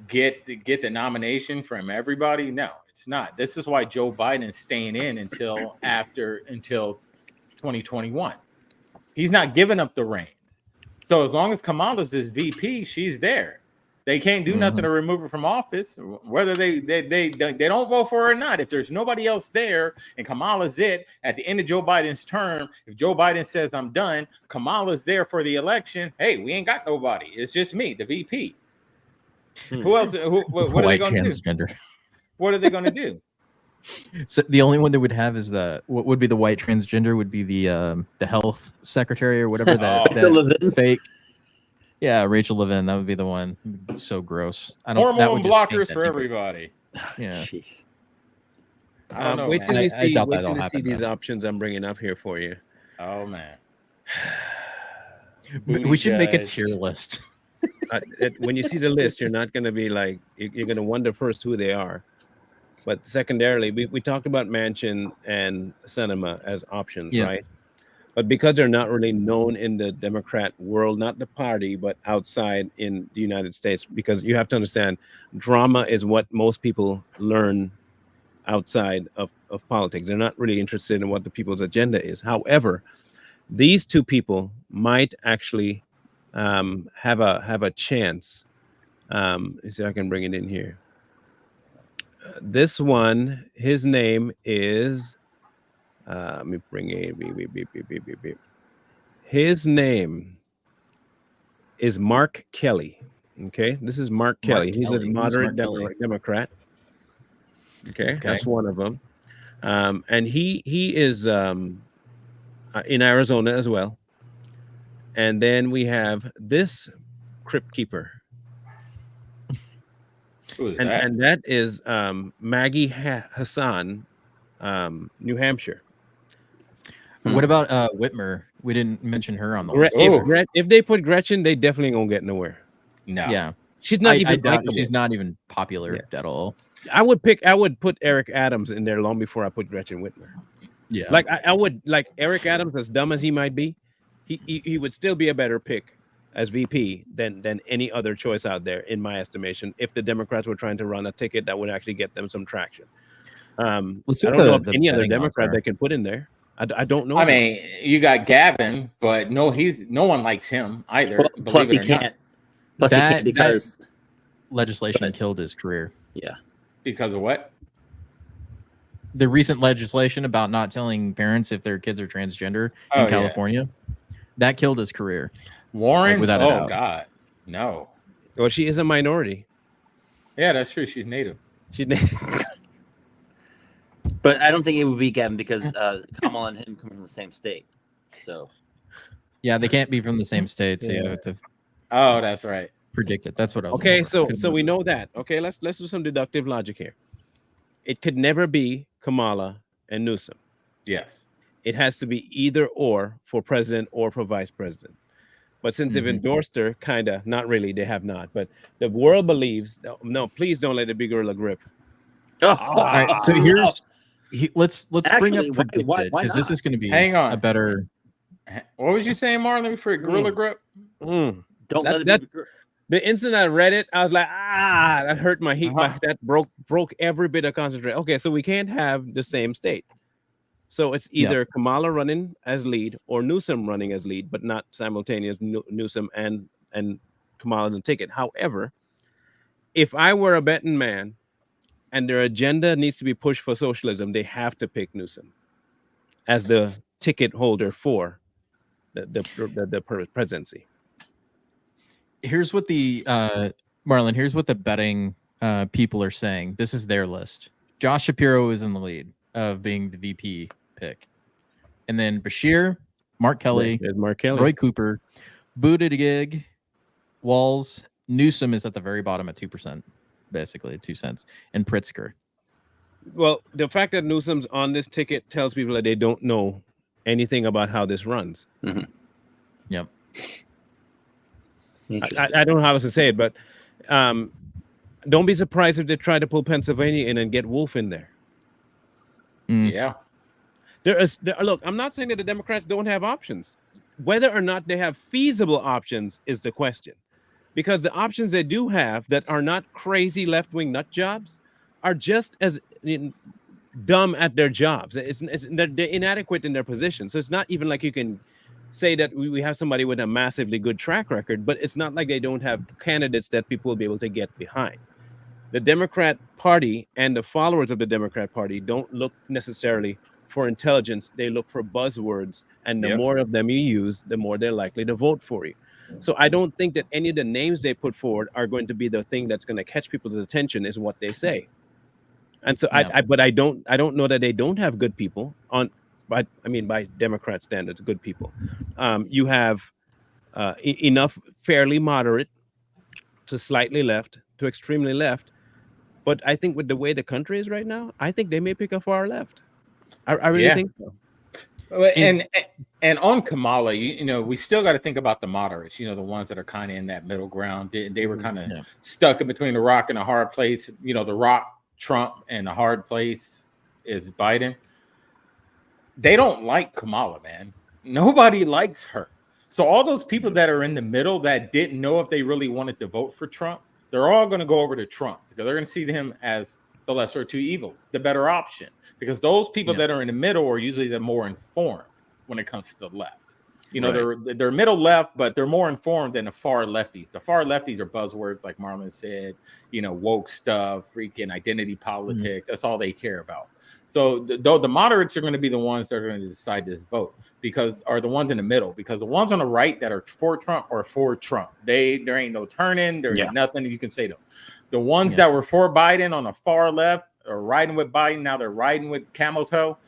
get the nomination from everybody? No, it's not. This is why Joe Biden's staying in until 2021. He's not giving up the reins. So as long as Kamala's his VP, she's there. They can't do nothing to remove her from office, whether they don't vote for her or not. If there's nobody else there and Kamala's it at the end of Joe Biden's term, if Joe Biden says I'm done, Kamala's there for the election. Hey, we ain't got nobody. It's just me, the VP. Who else? What are they going to do? What are they going to do? So the only one that would have is what would be the white transgender would be the health secretary or whatever that fake. Yeah, Rachel Levin, that would be the one. So gross. Hormone blockers for everybody. Yeah. Jeez. I don't know. Wait till you see, these though. options I'm bringing up here for you. Oh man. We should make a tier list. When you see the list, you're not going to be like, you're going to wonder first who they are. But secondarily, we talked about Manchin and Sinema as options, right? But because they're not really known in the Democrat world, not the party, but outside in the United States, because you have to understand, drama is what most people learn outside of politics. They're not really interested in what the people's agenda is. However, these two people might actually have a chance. Let's see if I can bring it in here. This one, his name is... let me bring it. His name is Mark Kelly. Okay, this is Mark Kelly. He's a moderate Democrat. Okay, that's one of them. And he is in Arizona as well. And then we have this crypt keeper. Who is that? And that is Maggie Hassan, New Hampshire. What about Whitmer? We didn't mention her on the list. If they put Gretchen, they definitely gonna get nowhere. No. Yeah. She's not even I doubt likable. she's not even popular at all. I would put Eric Adams in there long before I put Gretchen Whitmer. Yeah. Like I would like Eric Adams, as dumb as he might be, he would still be a better pick as VP than any other choice out there, in my estimation, if the Democrats were trying to run a ticket that would actually get them some traction. I don't know of any other Democrat they can put in there. I don't know. I mean, you got Gavin, but no one likes him either. Well, plus he can't. Plus he can't because that legislation killed his career. Yeah. Because of what? The recent legislation about not telling parents if their kids are transgender in California, that killed his career. Warren, without a doubt. God, no. Well, she is a minority. Yeah, that's true. She's native. But I don't think it would be Gavin because Kamala and him come from the same state. So. Yeah, they can't be from the same state, so you have to. Oh, that's right. Predict it. That's what I was. Okay, so we know that. Okay, let's do some deductive logic here. It could never be Kamala and Newsom. Yes. It has to be either or for president or for vice president. But since they've endorsed her, kind of, not really, they have not. But the world believes, no, please don't let it be Gorilla Grip. All right, so let's bring up predicted, because this is going to be a better. What was you saying, Marlon, for Gorilla Grip? Don't let it be Grip. The instant I read it, I was like, that hurt my heat. That broke every bit of concentration. Okay, so we can't have the same state. So it's either Kamala running as lead or Newsom running as lead, but not simultaneous Newsom and Kamala the ticket. However, if I were a betting man and their agenda needs to be pushed for socialism, they have to pick Newsom as the ticket holder for the presidency. Here's what the Marlon. Here's what the betting people are saying. This is their list. Josh Shapiro is in the lead of being the VP pick, and then Bashir, Mark Kelly, Roy Cooper, Buttigieg, Walz, Newsom is at the very bottom at 2%, basically 2 cents, and Pritzker. Well, the fact that Newsom's on this ticket tells people that they don't know anything about how this runs. Mm-hmm. Yep. I don't know how else to say it, but don't be surprised if they try to pull Pennsylvania in and get Wolf in there. Yeah. Look, I'm not saying that the Democrats don't have options. Whether or not they have feasible options is the question. Because the options they do have that are not crazy left-wing nut jobs are just as dumb at their jobs. They're inadequate in their position. So it's not even like you can say that we have somebody with a massively good track record, but it's not like they don't have candidates that people will be able to get behind. The Democrat Party and the followers of the Democrat Party don't look necessarily for intelligence. They look for buzzwords, and the more of them you use, the more they're likely to vote for you. So I don't think that any of the names they put forward are going to be the thing that's going to catch people's attention, is what they say. And so but I don't know that they don't have good people by Democrat standards, good people. You have enough fairly moderate to slightly left to extremely left. But I think with the way the country is right now, I think they may pick a far left. I really think so. And on Kamala, we still got to think about the moderates, the ones that are kind of in that middle ground. They were kind of stuck in between the rock and a hard place. The rock, Trump, and the hard place is Biden. They don't like Kamala, man. Nobody likes her. So all those people that are in the middle that didn't know if they really wanted to vote for Trump, they're all going to go over to Trump because they're going to see him as the lesser of two evils, the better option. Because those people that are in the middle are usually the more informed when it comes to the left. They're middle left, but they're more informed than the far lefties. The far lefties are buzzwords, like Marlon said, woke stuff, freaking identity politics. That's all they care about. So the moderates are going to be the ones that are going to decide this vote, are the ones in the middle, because the ones on the right that are for Trump are for Trump. There ain't no turning. There ain't nothing you can say to them. The ones that were for Biden on the far left are riding with Biden. Now they're riding with Camel Toe.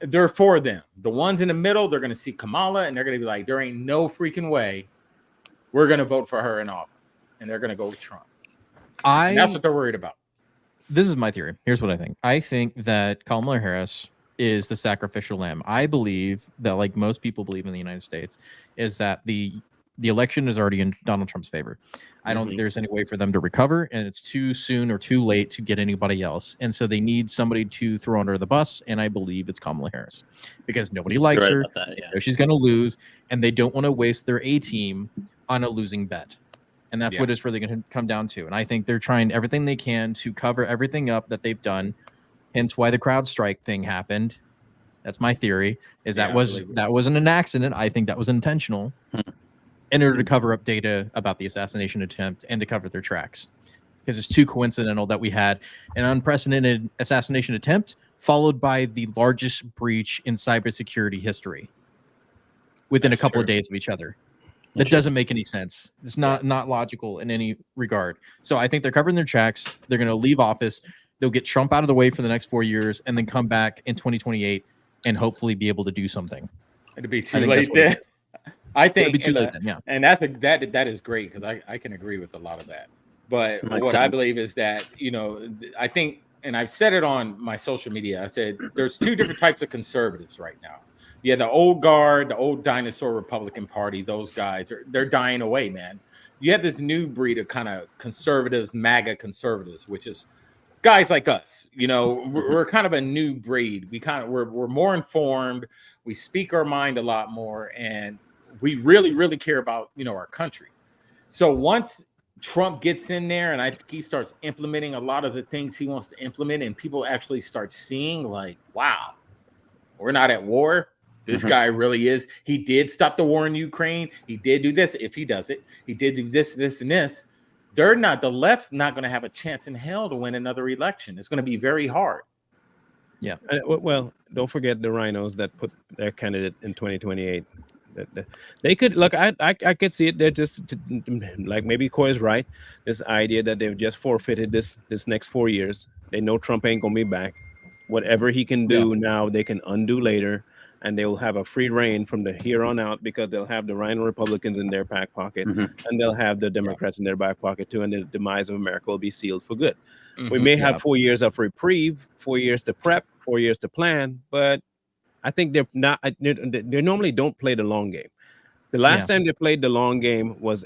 They're for them. The ones in the middle, they're going to see Kamala and they're going to be like, there ain't no freaking way we're going to vote for her in office. And they're going to go with Trump. And that's what they're worried about. This is my theory. Here's what I think. I think that Kamala Harris is the sacrificial lamb. I believe that, like most people believe in the United States, is that the election is already in Donald Trump's favor. I don't think there's any way for them to recover, and it's too soon or too late to get anybody else. And so they need somebody to throw under the bus, and I believe it's Kamala Harris, because nobody likes her. That, yeah. They know she's going to lose, and they don't want to waste their A team on a losing bet. And that's what it's really going to come down to. And I think they're trying everything they can to cover everything up that they've done. Hence why the CrowdStrike thing happened. That's my theory. That wasn't an accident. I think that was intentional in order to cover up data about the assassination attempt and to cover their tracks. Because it's too coincidental that we had an unprecedented assassination attempt followed by the largest breach in cybersecurity history within a couple of days of each other. That doesn't make any sense. It's not logical in any regard. So I think they're covering their tracks. They're going to leave office. They'll get Trump out of the way for the next 4 years and then come back in 2028 and hopefully be able to do something. It'd be too late then. I think it'd be too late then, yeah. And that is great, because I can agree with a lot of that. But what I believe is that, I think, and I've said it on my social media, I said there's two different types of conservatives right now. Yeah, the old guard, the old dinosaur Republican Party, those guys, they're dying away, man. You have this new breed of kind of conservatives, MAGA conservatives, which is guys like us. We're kind of a new breed. We're more informed. We speak our mind a lot more, and we really, really care about, our country. So once Trump gets in there, and I think he starts implementing a lot of the things he wants to implement, and people actually start seeing, like, wow, we're not at war. This guy really is. He did stop the war in Ukraine. He did do this. If he does it, he did do this, this, and this. The left's not going to have a chance in hell to win another election. It's going to be very hard. Yeah. Well, don't forget the rhinos that put their candidate in 2028. They could look. I could see it. They're just like, maybe Coy's right. This idea that they've just forfeited this next 4 years. They know Trump ain't gonna be back. Whatever he can do now, they can undo later, and they will have a free reign from the here on out, because they'll have the Rhino Republicans in their back pocket, and they'll have the Democrats in their back pocket too, and the demise of America will be sealed for good. We may have 4 years of reprieve, 4 years to prep, 4 years to plan, but I think they're not. They normally don't play the long game. The last time they played the long game was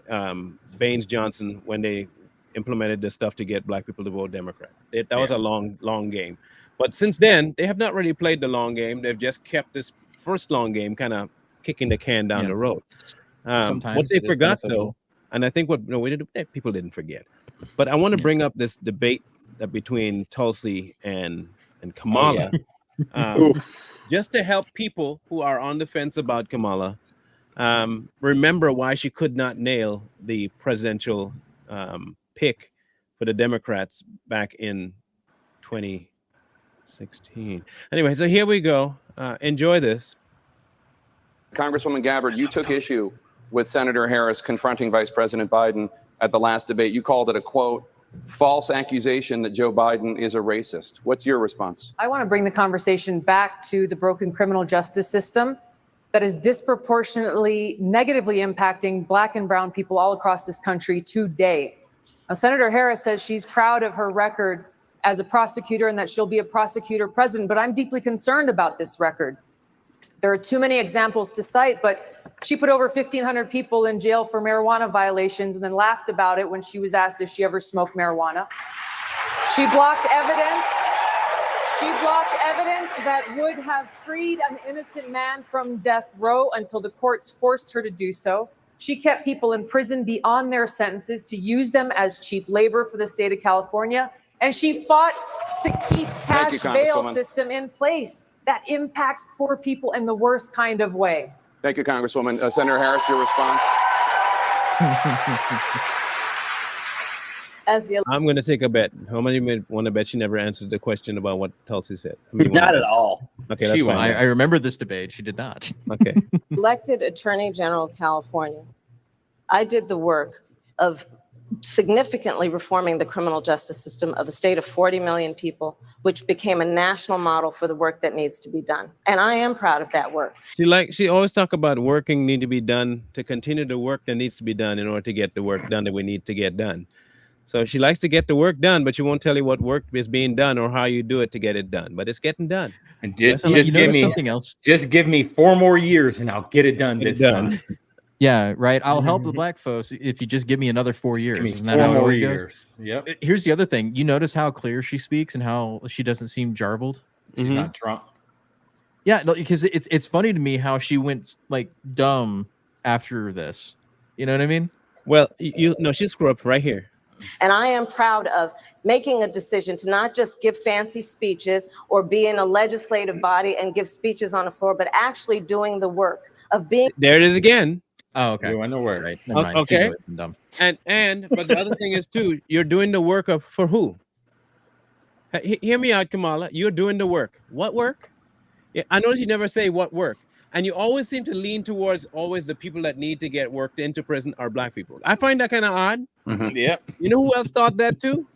Baines Johnson, when they implemented this stuff to get black people to vote Democrat. That was a long game. But since then, they have not really played the long game. They've just kept this first long game kind of kicking the can down the road. What they forgot, though, and I think people didn't forget, but I want to bring up this debate between Tulsi and Kamala. Just to help people who are on the fence about Kamala remember why she could not nail the presidential pick for the Democrats back in 2016. Anyway, so here we go. Enjoy this. Congresswoman Gabbard, you took issue with Senator Harris confronting Vice President Biden at the last debate. You called it a, quote, false accusation that Joe Biden is a racist. What's your response? I want to bring the conversation back to the broken criminal justice system that is disproportionately negatively impacting Black and brown people all across this country today. Now, Senator Harris says she's proud of her record as a prosecutor and that she'll be a prosecutor president, but I'm deeply concerned about this record. There are too many examples to cite, but she put over 1,500 people in jail for marijuana violations and then laughed about it when she was asked if she ever smoked marijuana. She blocked evidence. She blocked evidence that would have freed an innocent man from death row until the courts forced her to do so. She kept people in prison beyond their sentences to use them as cheap labor for the state of California. And she fought to keep cash bail system in place that impacts poor people in the worst kind of way. Thank you, Congresswoman. Senator Harris, your response? I'm going to take a bet. How many want to bet she never answered the question about what Tulsi said? Not at all. Okay, that's fine. I remember this debate. She did not. Okay. Elected Attorney General of California, I did the work of significantly reforming the criminal justice system of a state of 40 million people, which became a national model for the work that needs to be done. And I am proud of that work. She always talk about working need to be done to continue the work that needs to be done in order to get the work done that we need to get done. So she likes to get the work done, but she won't tell you what work is being done or how you do it to get it done. But it's getting done. And just You give notice me something else. Just give me 4 more years, and I'll get it done Get it this done. time. Yeah, right. I'll help the black folks if you just give me another 4 years. Give me Isn't that 4 how it more always goes? years. Yep. Here's the other thing. You notice how clear she speaks and how she doesn't seem jarbled. She's not Trump. Yeah, no, because it's funny to me how she went like dumb after this. You know what I mean? Well, she screw up right here. And I am proud of making a decision to not just give fancy speeches or be in a legislative body and give speeches on the floor, but actually doing the work of being. There it is again. Oh, okay. Doing the work. Right. Never mind. Okay. She's always been dumb. And but the other thing is too, you're doing the work for who? Hear me out, Kamala. You're doing the work. What work? Yeah, I notice you never say what work. And you always seem to lean towards always the people that need to get worked into prison are black people. I find that kind of odd. Yep. You know who else thought that too?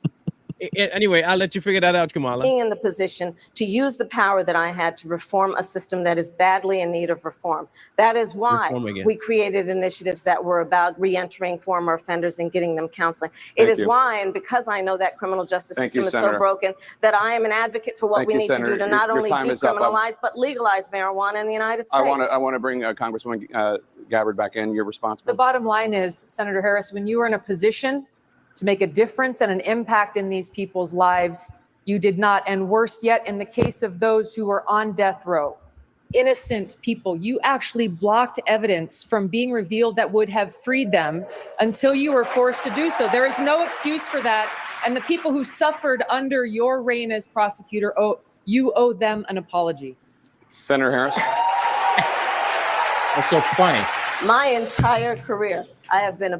Anyway, I'll let you figure that out, Kamala. Being in the position to use the power that I had to reform a system that is badly in need of reform. That is why we created initiatives that were about re-entering former offenders and getting them counseling. It is why, and because I know that criminal justice system is so broken, that I am an advocate for what we need to do to not only decriminalize, but legalize marijuana in the United States. I want to bring Congresswoman Gabbard back in. You're responsible. The bottom line is, Senator Harris, when you are in a position to make a difference and an impact in these people's lives, you did not. And worse yet, in the case of those who are on death row, innocent people, you actually blocked evidence from being revealed that would have freed them until you were forced to do so. There is no excuse for that. And the people who suffered under your reign as prosecutor, you owe them an apology. Senator Harris. That's so funny. My entire career, I have been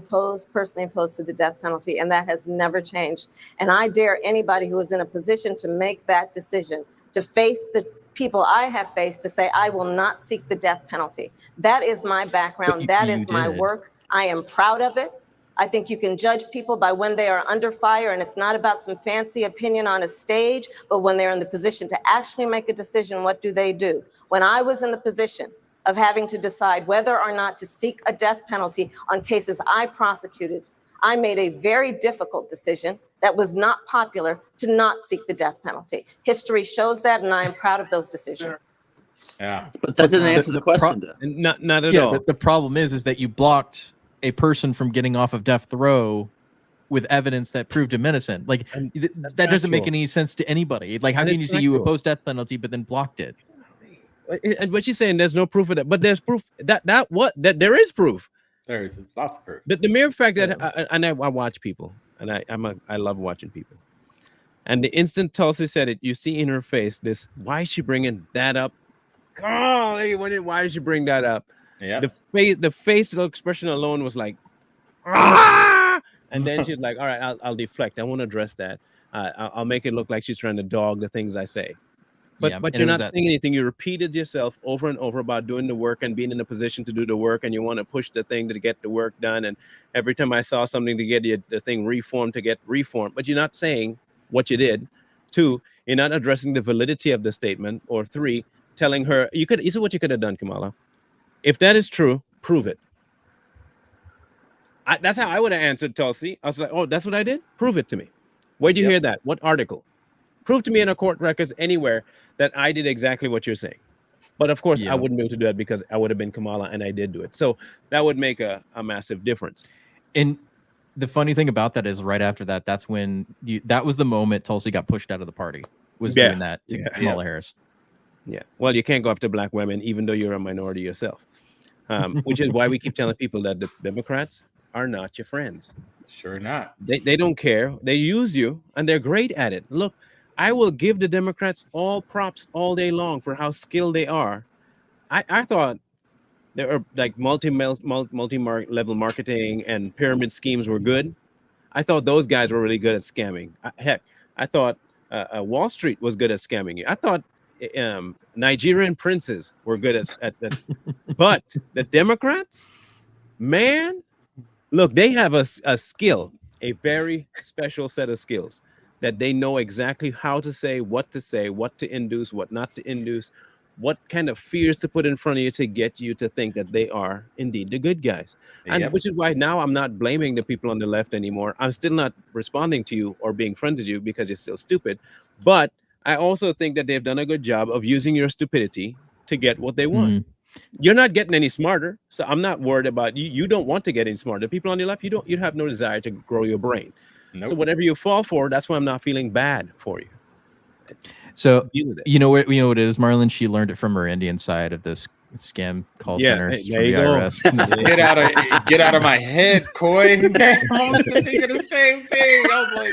personally opposed to the death penalty, and that has never changed. And I dare anybody who is in a position to make that decision, to face the people I have faced, to say, I will not seek the death penalty. That is my background. That is my work. I am proud of it. I think you can judge people by when they are under fire, and it's not about some fancy opinion on a stage, but when they're in the position to actually make a decision, what do they do? When I was in the position of having to decide whether or not to seek a death penalty on cases I prosecuted, I made a very difficult decision that was not popular to not seek the death penalty. History shows that, and I am proud of those decisions. Yeah. But that didn't answer the question, though. Not at all. The problem is that you blocked a person from getting off of death row with evidence that proved him innocent. Like that doesn't make any sense to anybody. Like, how can you say you oppose death penalty but then blocked it? And what she's saying, there's no proof of that, but there's proof that there is proof. There is lots of proof. The mere fact that I watch people, and I love watching people, and the instant Tulsi said it, you see in her face this. Why is she bringing that up? Golly, why did she bring that up? Yeah. The facial expression alone was like, ah! And then she's like, all right, I'll deflect. I won't address that. I'll make it look like she's trying to dog the things I say. But you're not saying anything. You repeated yourself over and over about doing the work and being in a position to do the work, and you want to push the thing to get the work done. And every time I saw something to get the thing reformed, to get reformed, but you're not saying what you did. 2, you're not addressing the validity of the statement. Or 3, telling her you see what you could have done, Kamala. If that is true, prove it. That's how I would have answered Tulsi. I was like, oh, that's what I did? Prove it to me. Where'd you hear that? What article? Prove to me in a court records anywhere that I did exactly what you're saying. But of course, I wouldn't be able to do that because I would have been Kamala and I did do it. So that would make a massive difference. And the funny thing about that is right after that, that's when that was the moment Tulsi got pushed out of the party, was doing that to Kamala Harris. Yeah. Well, you can't go after black women, even though you're a minority yourself, which is why we keep telling people that the Democrats are not your friends. Sure not. They don't care. They use you, and they're great at it. Look, I will give the Democrats all props all day long for how skilled they are. I thought there are like multi-level marketing and pyramid schemes were good. I thought those guys were really good at scamming. Heck, I thought Wall Street was good at scamming you. I thought Nigerian princes were good at that. But the Democrats, man, look, they have a skill, a very special set of skills that they know exactly how to say, what to induce, what not to induce, what kind of fears to put in front of you to get you to think that they are indeed the good guys. And Yep. which is why now I'm not blaming the people on the left anymore. I'm still not responding to you or being friends with you because you're still stupid. But I also think that they've done a good job of using your stupidity to get what they want. You're not getting any smarter, so I'm not worried about you. You don't want to get any smarter. The people on your left, you have no desire to grow your brain. Nope. So whatever you fall for, that's why I'm not feeling bad for you. So Deal with it. you know what it is, Marlon? She learned it from her Indian side of this scam call centers there from you the go. IRS. Get out of my head, Coy. I'm thinking the same thing. I was like,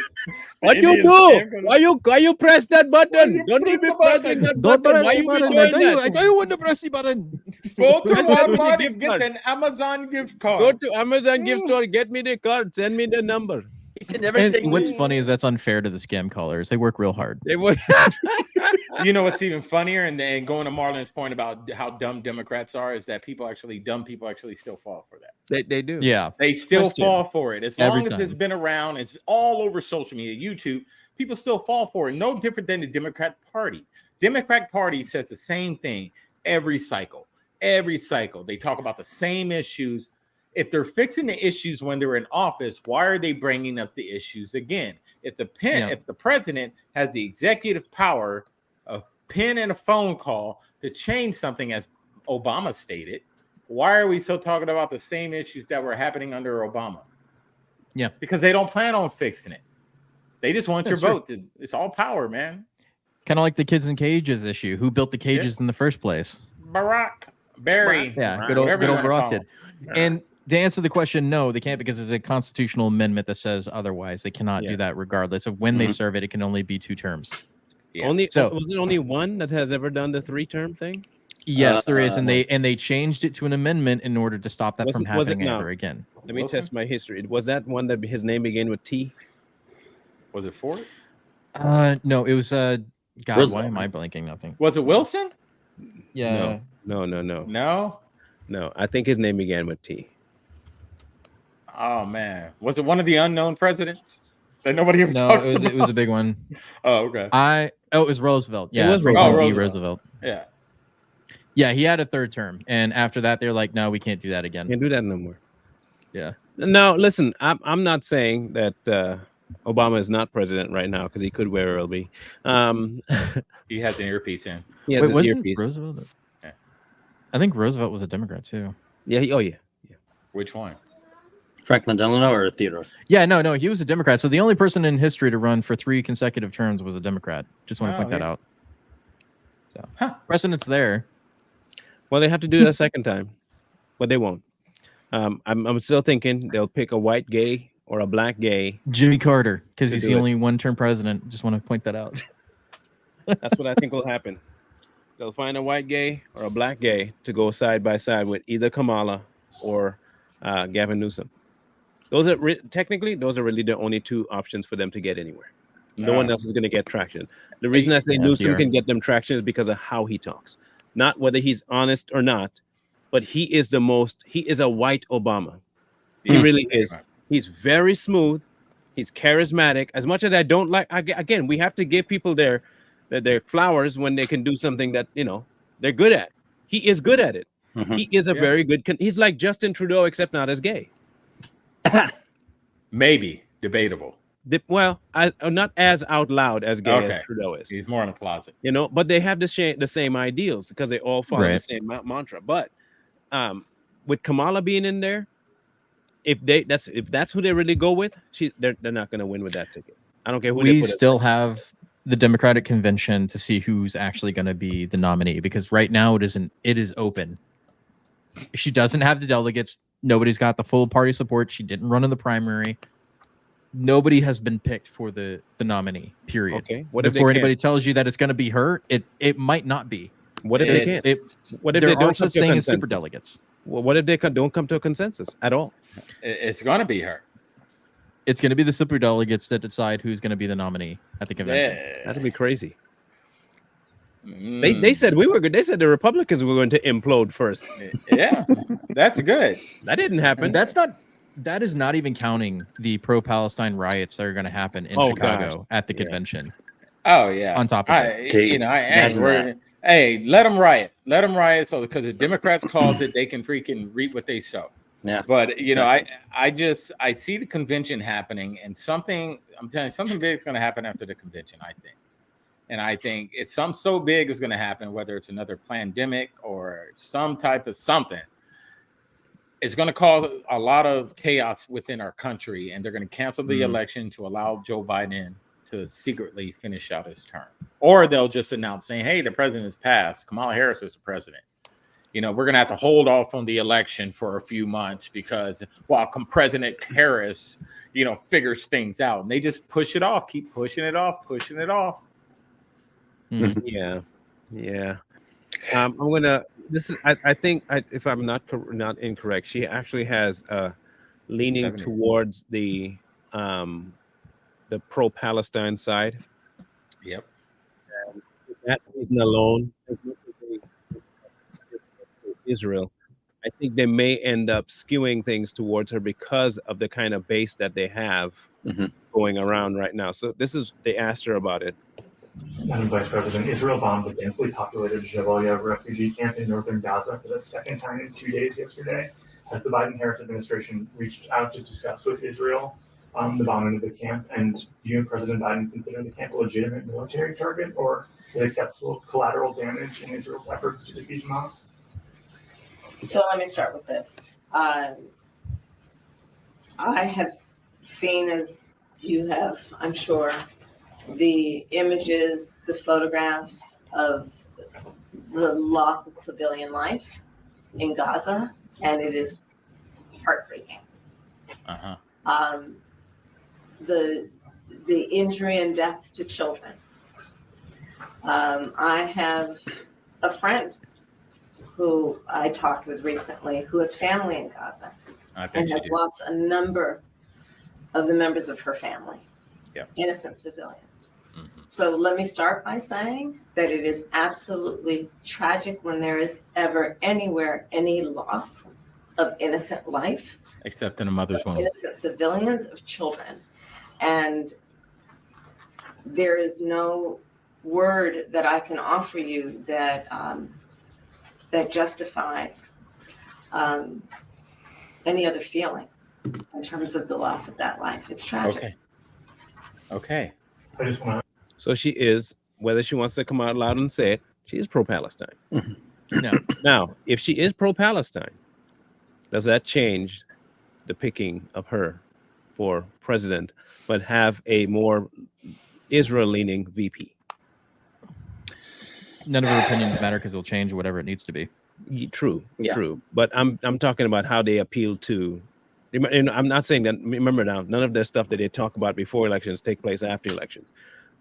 What you Indian do? scam Why you press that button? you Don't press you be the pressing button? that Don't button? press Why the you be button. doing I that? tell you when to press the button. Go to Press that with Walmart the and gift get card. an Amazon gift Go card. to Amazon gift store, get me the card, send me the number. Each and And everything. what's funny is that's unfair to the scam callers. They work real hard. They would. You know what's even funnier, and then going to Marlon's point about how dumb Democrats are, is that dumb people actually still fall for that. They do. Yeah. They still Question. fall for it. As Every long as it's time. been around, it's all over social media, YouTube, people still fall for it. No different than the Democrat Party. Democrat Party says the same thing every cycle. Every cycle. They talk about the same issues. If they're fixing the issues when they're in office, why are they bringing up the issues again? If the president has the executive power, a pen and a phone call to change something, as Obama stated, why are we still talking about the same issues that were happening under Obama? Yeah. Because they don't plan on fixing it. They just want your That's true. vote. It's all power, man. Kind of like the kids in cages issue. Who built the cages in the first place? Barry. Yeah, good old Whatever you wanna Barack call did. him. And to answer the question, no, they can't, because there's a constitutional amendment that says otherwise. They cannot Yeah. do that regardless of when they serve it. It can only be 2 terms. Yeah. Was it only one that has ever done the 3-term thing? Yes, there is, and they changed it to an amendment in order to stop that from Was it happening now? ever again. Let me Wilson? test my history. Was that one that his name began with T? Was it Ford? No, it was God. Roosevelt, Why am I right? blanking? Nothing. Was it Wilson? Yeah, No. No. I think his name began with T. Oh man, was it one of the unknown presidents that nobody ever no, talks it was about? a big one. Oh, okay. It was Roosevelt. Yeah, was Franklin Roosevelt. D. Oh, Roosevelt. Yeah. Yeah, he had a 3rd term, and after that, they're like, no, we can't do that again. Can't do that no more. Yeah. No, listen, I'm not saying that Obama is not president right now, because he could very well be. He has an earpiece in. He has Wait, his wasn't earpiece. Roosevelt? Yeah. I think Roosevelt was a Democrat too. Yeah. Yeah. Which one? Franklin Delano or Theodore? Yeah, no, he was a Democrat. So the only person in history to run for 3 consecutive terms was a Democrat. Just want to point that yeah. out. So precedent's there. Well, they have to do it a second time, but they won't. I'm still thinking they'll pick a white gay or a black gay. Jimmy Carter, because To he's do the it. only 1-term president. Just want to point that out. That's what I think will happen. They'll find a white gay or a black gay to go side by side with either Kamala or Gavin Newsom. Those are technically really the only 2 options for them to get anywhere. No one else is going to get traction. The reason I say Yeah, Newsom FDR. can get them traction is because of how he talks, not whether he's honest or not, but he is a white Obama. He really is. He's very smooth. He's charismatic. As much as I don't like, again, we have to give people their flowers when they can do something that, they're good at. He is good at it. Mhm. He is a very good, he's like Justin Trudeau, except not as gay. Maybe debatable. Well, not as out loud as gay as Trudeau is. He's more in the closet. But they have the same ideals because they all follow the Right. same mantra. But with Kamala being in there, if that's who they really go with, they're not going to win with that ticket. I don't care who they We put as still have the Democratic convention to see who's actually going to be the nominee, because right now it is open. If she doesn't have the delegates, nobody's got the full party support. She didn't run in the primary. Nobody has been picked for the nominee, period. Okay. What if Before they anybody can't? tells you that it's going to be her, it might not be. What if they can't? What if there they are don't come such to a thing as consensus? super delegates. Well, what if they don't come to a consensus at all? It's going to be her. It's going to be the super delegates that decide who's going to be the nominee at the convention. That'd be crazy. Mm. They said we were good. They said the Republicans were going to implode first. Yeah, that's good. That didn't happen. That is not even counting the pro-Palestine riots that are going to happen in Oh, Chicago gosh. at the Yeah. convention. Oh yeah. On top of it. Hey, let them riot. Let them riot. So because the Democrats caused it, they can freaking reap what they sow. Yeah. But I see the convention happening, and I'm telling you, something big is going to happen after the convention, I think. And I think it's something so big is going to happen, whether it's another pandemic or some type of something. It's going to cause a lot of chaos within our country, and they're going to cancel the election to allow Joe Biden to secretly finish out his term. Or they'll just announce saying, hey, the president has passed. Kamala Harris is the president. We're going to have to hold off on the election for a few months because while President Harris, figures things out, and they just push it off, keep pushing it off. Yeah. I'm gonna. This is. I think. If I'm not incorrect, she actually has leaning 70. towards the pro-Palestine side. Yep. And for that reason alone, as much as they Israel, I think they may end up skewing things towards her because of the kind of base that they have going around right now. So they asked her about it. Madam Vice President, Israel bombed the densely populated Jabalia refugee camp in northern Gaza for the second time in 2 days yesterday. Has the Biden-Harris administration reached out to discuss with Israel the bombing of the camp? And do you and President Biden consider the camp a legitimate military target or is it acceptable collateral damage in Israel's efforts to defeat Hamas? So let me start with this. I have seen, as you have, I'm sure, the images, the photographs of the loss of civilian life in Gaza, and it is heartbreaking. The injury and death to children. I have a friend who I talked with recently who has family in Gaza and has lost a number of the members of her family, innocent civilians. So let me start by saying that it is absolutely tragic when there is ever anywhere any loss of innocent life, except in a mother's womb, innocent civilians, of children. And there is no word that I can offer you that that justifies any other feeling in terms of the loss of that life. It's tragic. Okay. I just want to. So she is, whether she wants to come out loud and say it, she is pro-Palestine. No. Now, if she is pro-Palestine, does that change the picking of her for president, but have a more Israel-leaning VP? None of her opinions matter because they'll change whatever it needs to be. True. But I'm talking about how they appeal to. And I'm not saying that. Remember now, none of their stuff that they talk about before elections take place after elections.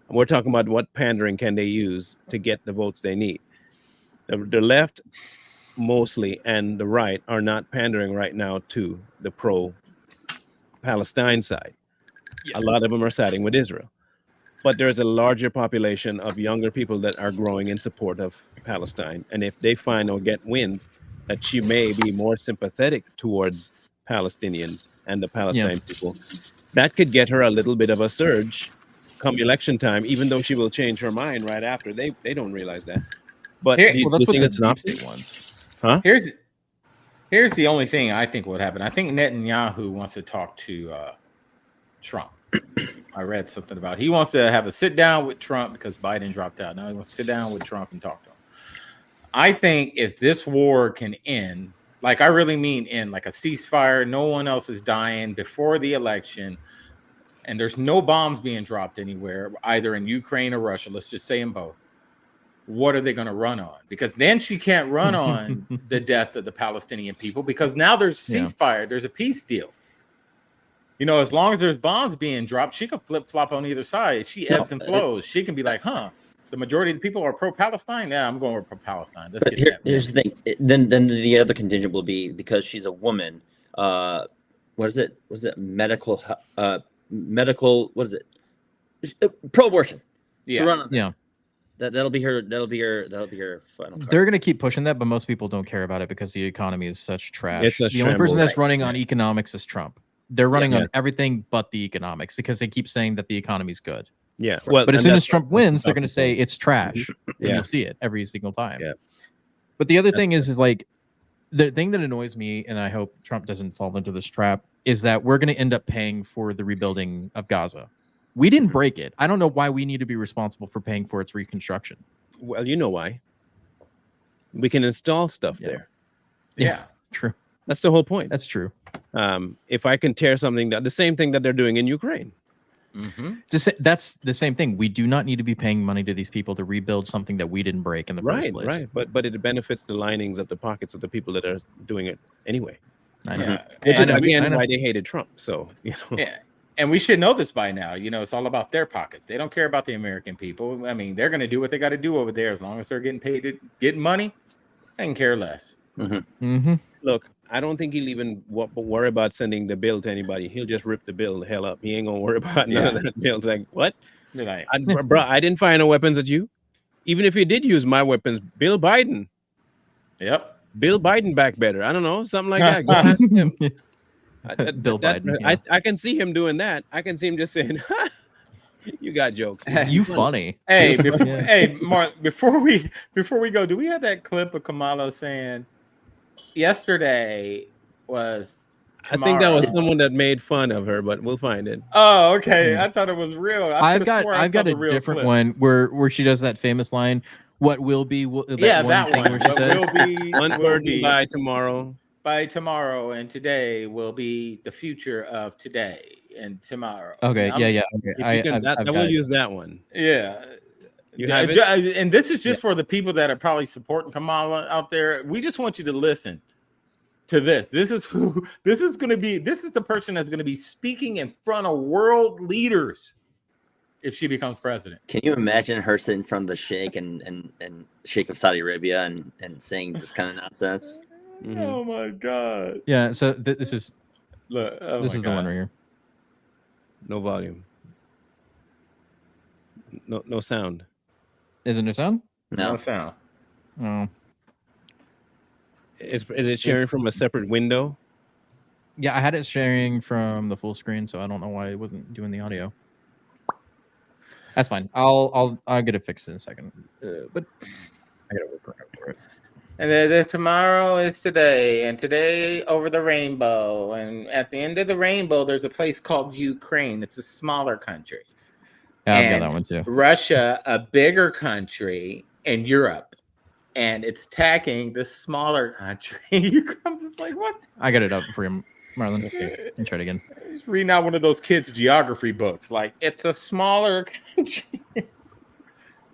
We're talking about what pandering can they use to get the votes they need. The left mostly and the right are not pandering right now to the pro-Palestine side. A lot of them are siding with Israel. But there's a larger population of younger people that are growing in support of Palestine. And if they find or get wind that she may be more sympathetic towards Palestinians and the Palestine people, that could get her a little bit of a surge come election time, even though she will change her mind right after. They don't realize that. But that's what the deep state wants. Huh? Here's the only thing I think would happen. I think Netanyahu wants to talk to Trump. I read something about he wants to have a sit down with Trump because Biden dropped out. Now he wants to sit down with Trump and talk to him. I think if this war can end, like I really mean end, like a ceasefire, no one else is dying before the election, and there's no bombs being dropped anywhere, either in Ukraine or Russia, let's just say in both. What are they going to run on? Because then she can't run on the death of the Palestinian people because now there's ceasefire, there's a peace deal. As long as there's bombs being dropped, she could flip-flop on either side. She ebbs and flows. She can be like, the majority of the people are pro-Palestine. Yeah, I'm going with pro-Palestine. Here's the thing. Then the other contingent will be because she's a woman. What is it? Medical. What is it? Pro-abortion. Yeah. That'll be her final card. They're going to keep pushing that, but most people don't care about it because the economy is such trash. The only person shambles. that's running on economics is Trump. They're running on everything but the economics because they keep saying that the economy's good. Yeah. Well, But as and soon as that's Trump what I'm wins, they're talking going to say about. it's trash. And Yeah. you'll see it every single time. Yeah. But the other thing is like the thing that annoys me, and I hope Trump doesn't fall into this trap, is that we're going to end up paying for the rebuilding of Gaza. We didn't break it. I don't know why we need to be responsible for paying for its reconstruction. Well, you know why. We can install stuff there. Yeah. True. That's the whole point. That's true. If I can tear something down, the same thing that they're doing in Ukraine. That's the same thing. We do not need to be paying money to these people to rebuild something that we didn't break in the first place. Right. But it benefits the linings of the pockets of the people that are doing it anyway. I know. Yeah. Which is I know. again why they hated Trump. So Yeah. And we should know this by now. It's all about their pockets. They don't care about the American people. I mean, they're going to do what they got to do over there as long as they're getting paid, getting money. They can care less. Look, I don't think he'll even worry about sending the bill to anybody. He'll just rip the bill the hell up. He ain't gonna worry about none of that bill. It's like, what? They're like, Bro, I didn't fire no weapons at you. Even if you did use my weapons, Bill Biden. Yep. Bill Biden back better. I don't know, something like that. Go ask him. Bill Biden. Yeah. I can see him doing that. I can see him just saying, "You got jokes." You funny. Hey, hey, Mark. Before we go, do we have that clip of Kamala saying yesterday was? Tomorrow. I think that was someone that made fun of her, but we'll find it. Oh, okay. I thought it was real. I've got a different clip. one where she does that famous line. What will be? That one. Where she says, will be one word by tomorrow. By tomorrow, and today will be the future of today and tomorrow. Okay, yeah. Okay. I will use that one. Yeah. You have it? And this is just for the people that are probably supporting Kamala out there. We just want you to listen to this. This is the person that's going to be speaking in front of world leaders if she becomes president. Can you imagine her sitting in front of the Sheikh and Sheikh of Saudi Arabia and saying this kind of nonsense? Mm-hmm. Oh my God. Yeah, so this is the one right here. No volume. No sound. Isn't there sound? No sound. Oh. Is it sharing from a separate window? Yeah, I had it sharing from the full screen, so I don't know why it wasn't doing the audio. That's fine. I'll get it fixed in a second. But I gotta work for it. And then tomorrow is today, and today over the rainbow. And at the end of the rainbow, there's a place called Ukraine. It's a smaller country. Yeah, I've got that one too. Russia, a bigger country in Europe, and it's attacking the smaller country. I'm just like, what? I got it up for you, Marlon. Okay, and try it again. Just reading out one of those kids' geography books. Like, it's a smaller country.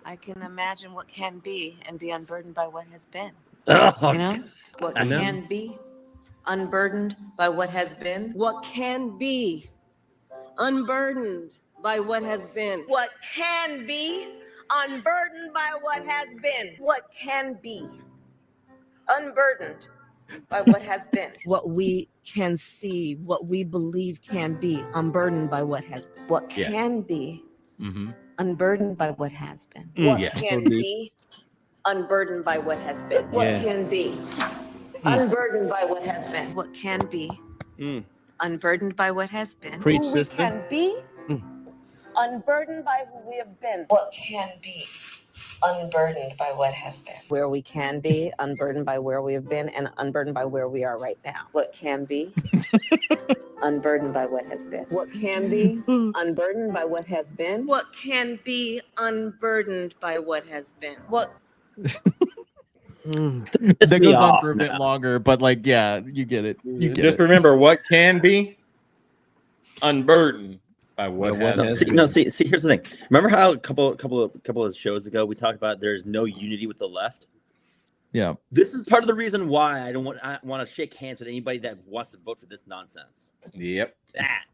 I can imagine what can be and be unburdened by what has been. Oh, You know? What I know. can be unburdened by what has been. What can be unburdened by what has been. What can be unburdened by what has been. What can be Unburdened by what has been. what we can see, what we believe can be unburdened by what has been. What Yeah. can be Mm-hmm. unburdened by what has been. What Yeah. can be unburdened by what has been. What Yeah. can be unburdened by what has been. What can be Mm. Unburdened by what has been. Preach, who we sister. can be unburdened by who we have been. What can be unburdened by what has been. Where we can be unburdened by where we have been and unburdened by where we are right now. What can be unburdened by what has been. What can be unburdened by what has been. What can be unburdened by what has been. What That goes on for a bit longer, but like, yeah, you get it. You get Just it. remember what can be unburdened by what has been. See, here's the thing. Remember how a couple of shows ago we talked about there's no unity with the left? Yeah. This is part of the reason why I want to shake hands with anybody that wants to vote for this nonsense. Yep. That.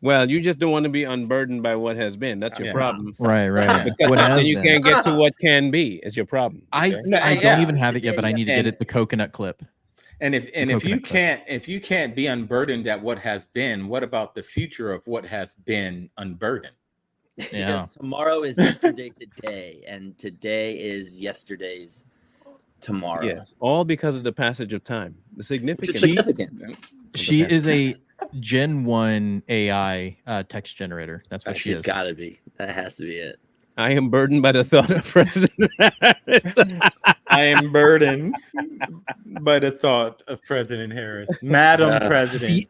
Well, you just don't want to be unburdened by what has been. That's your Yeah. problem. Right. Because What has then you been. can't get to what can be. Is your problem. I Yeah. don't even have it yet, but I need to get And- it the coconut clip. And if you coconut can't be unburdened at what has been, what about the future of what has been unburdened? Yeah. Because tomorrow is yesterday today, and today is yesterday's tomorrow. Yes, all because of the passage of time. The Which significance. is significant. She is a Gen 1 AI text generator. That's what she She's is. got to be. That has to be it. I am burdened by the thought of President Harris. I am burdened by the thought of President Harris, Madam President.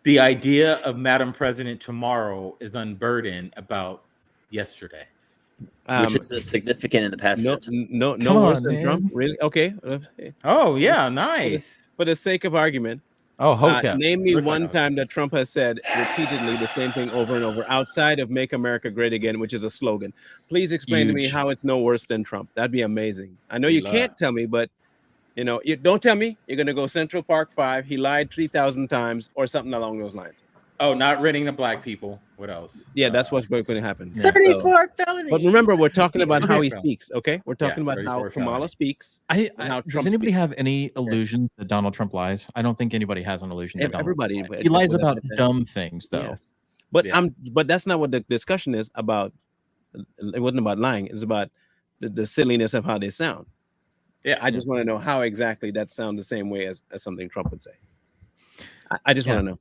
The idea of Madam President tomorrow is unburdened about yesterday, which is significant in the passage of time. No worse than Trump. Really? Okay. Oh yeah, nice. For the sake of argument. Oh, Hotep. Name me one time that Trump has said repeatedly the same thing over and over outside of "Make America Great Again," which is a slogan. Please explain to me how it's no worse than Trump. That'd be amazing. I know you can't tell me, but you don't tell me. You're gonna go Central Park 5. He lied 3,000 times or something along those lines. Oh, not renting the black people. What else? Yeah, that's what's going to happen. 34 felonies. But remember, we're talking about how he speaks. Okay, we're talking about how Kamala felonies. speaks. Does anybody have any illusion that Donald Trump lies? I don't think anybody has an illusion. That Everybody. He lies about dumb things, though. Yes. But but that's not what the discussion is about. It wasn't about lying. It's about the silliness of how they sound. Yeah. I just want to know how exactly that sounds the same way as something Trump would say. I just want to know.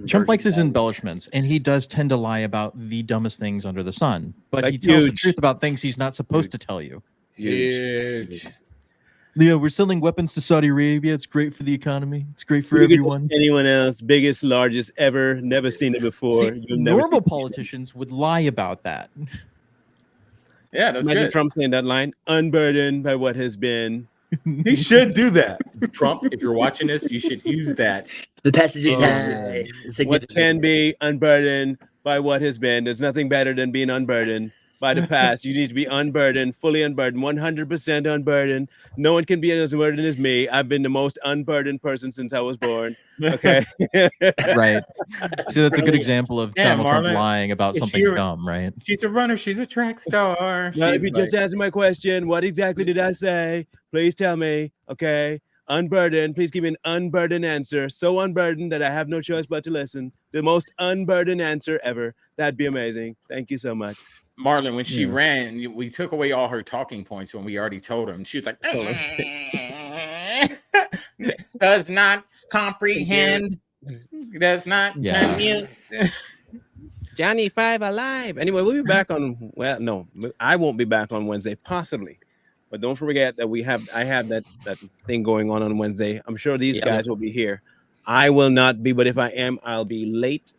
Trump likes his embellishments, and he does tend to lie about the dumbest things under the sun. But he tells the truth about things he's not supposed to tell you. Huge. Yeah, we're selling weapons to Saudi Arabia. It's great for the economy. It's great for everyone. Anyone else? Biggest, largest ever. Never seen it before. Normal politicians would lie about that. Yeah, that's Imagine good. Trump saying that line, unburdened by what has been. He should do that. Trump, if you're watching this, you should use that. The passage of time. What can be unburdened by what has been. There's nothing better than being unburdened by the past. You need to be unburdened, fully unburdened, 100% unburdened. No one can be as unburdened as me. I've been the most unburdened person since I was born. Okay. Right. So that's a good example of Donald Trump Marlon, lying about something dumb, right? She's a runner. She's a track star. Now, if you just answer my question, what exactly did I say? Please tell me. Okay. Unburdened. Please give me an unburdened answer. So unburdened that I have no choice but to listen. The most unburdened answer ever. That'd be amazing. Thank you so much. Marlon, when she ran, we took away all her talking points when we already told her. And she was like, does not comprehend, does not unmute. Johnny 5 alive. Anyway, we'll be back on, well, no, I won't be back on Wednesday, possibly. But don't forget that I have that thing going on Wednesday. I'm sure these guys will be here. I will not be, but if I am, I'll be late.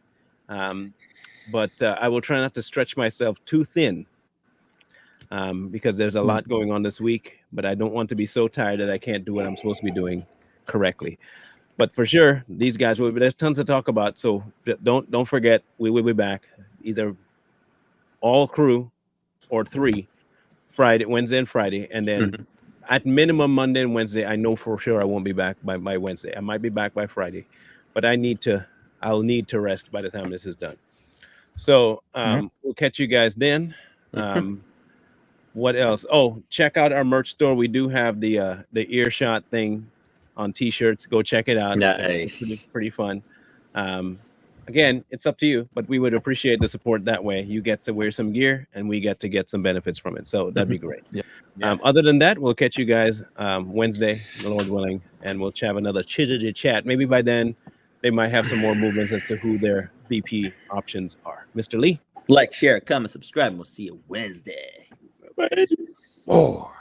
But I will try not to stretch myself too thin because there's a lot going on this week, but I don't want to be so tired that I can't do what I'm supposed to be doing correctly. But for sure, these guys will be, there's tons to talk about. So don't forget, we will be back, either all crew or 3 Wednesday and Friday. And then at minimum Monday and Wednesday, I know for sure I won't be back by Wednesday. I might be back by Friday, but I'll need to rest by the time this is done. So we'll catch you guys then. What else? Oh, check out our merch store. We do have the earshot thing on t-shirts. Go check it out. Nice. It's pretty fun. Again, it's up to you, but we would appreciate the support that way. You get to wear some gear and we get to get some benefits from it. So that'd be great. Other than that, we'll catch you guys Wednesday, the Lord willing, and we'll have another chat. Maybe by then they might have some more movements as to who their VP options are. Mr. Lee. Like, share, comment, subscribe, and we'll see you Wednesday. Oh.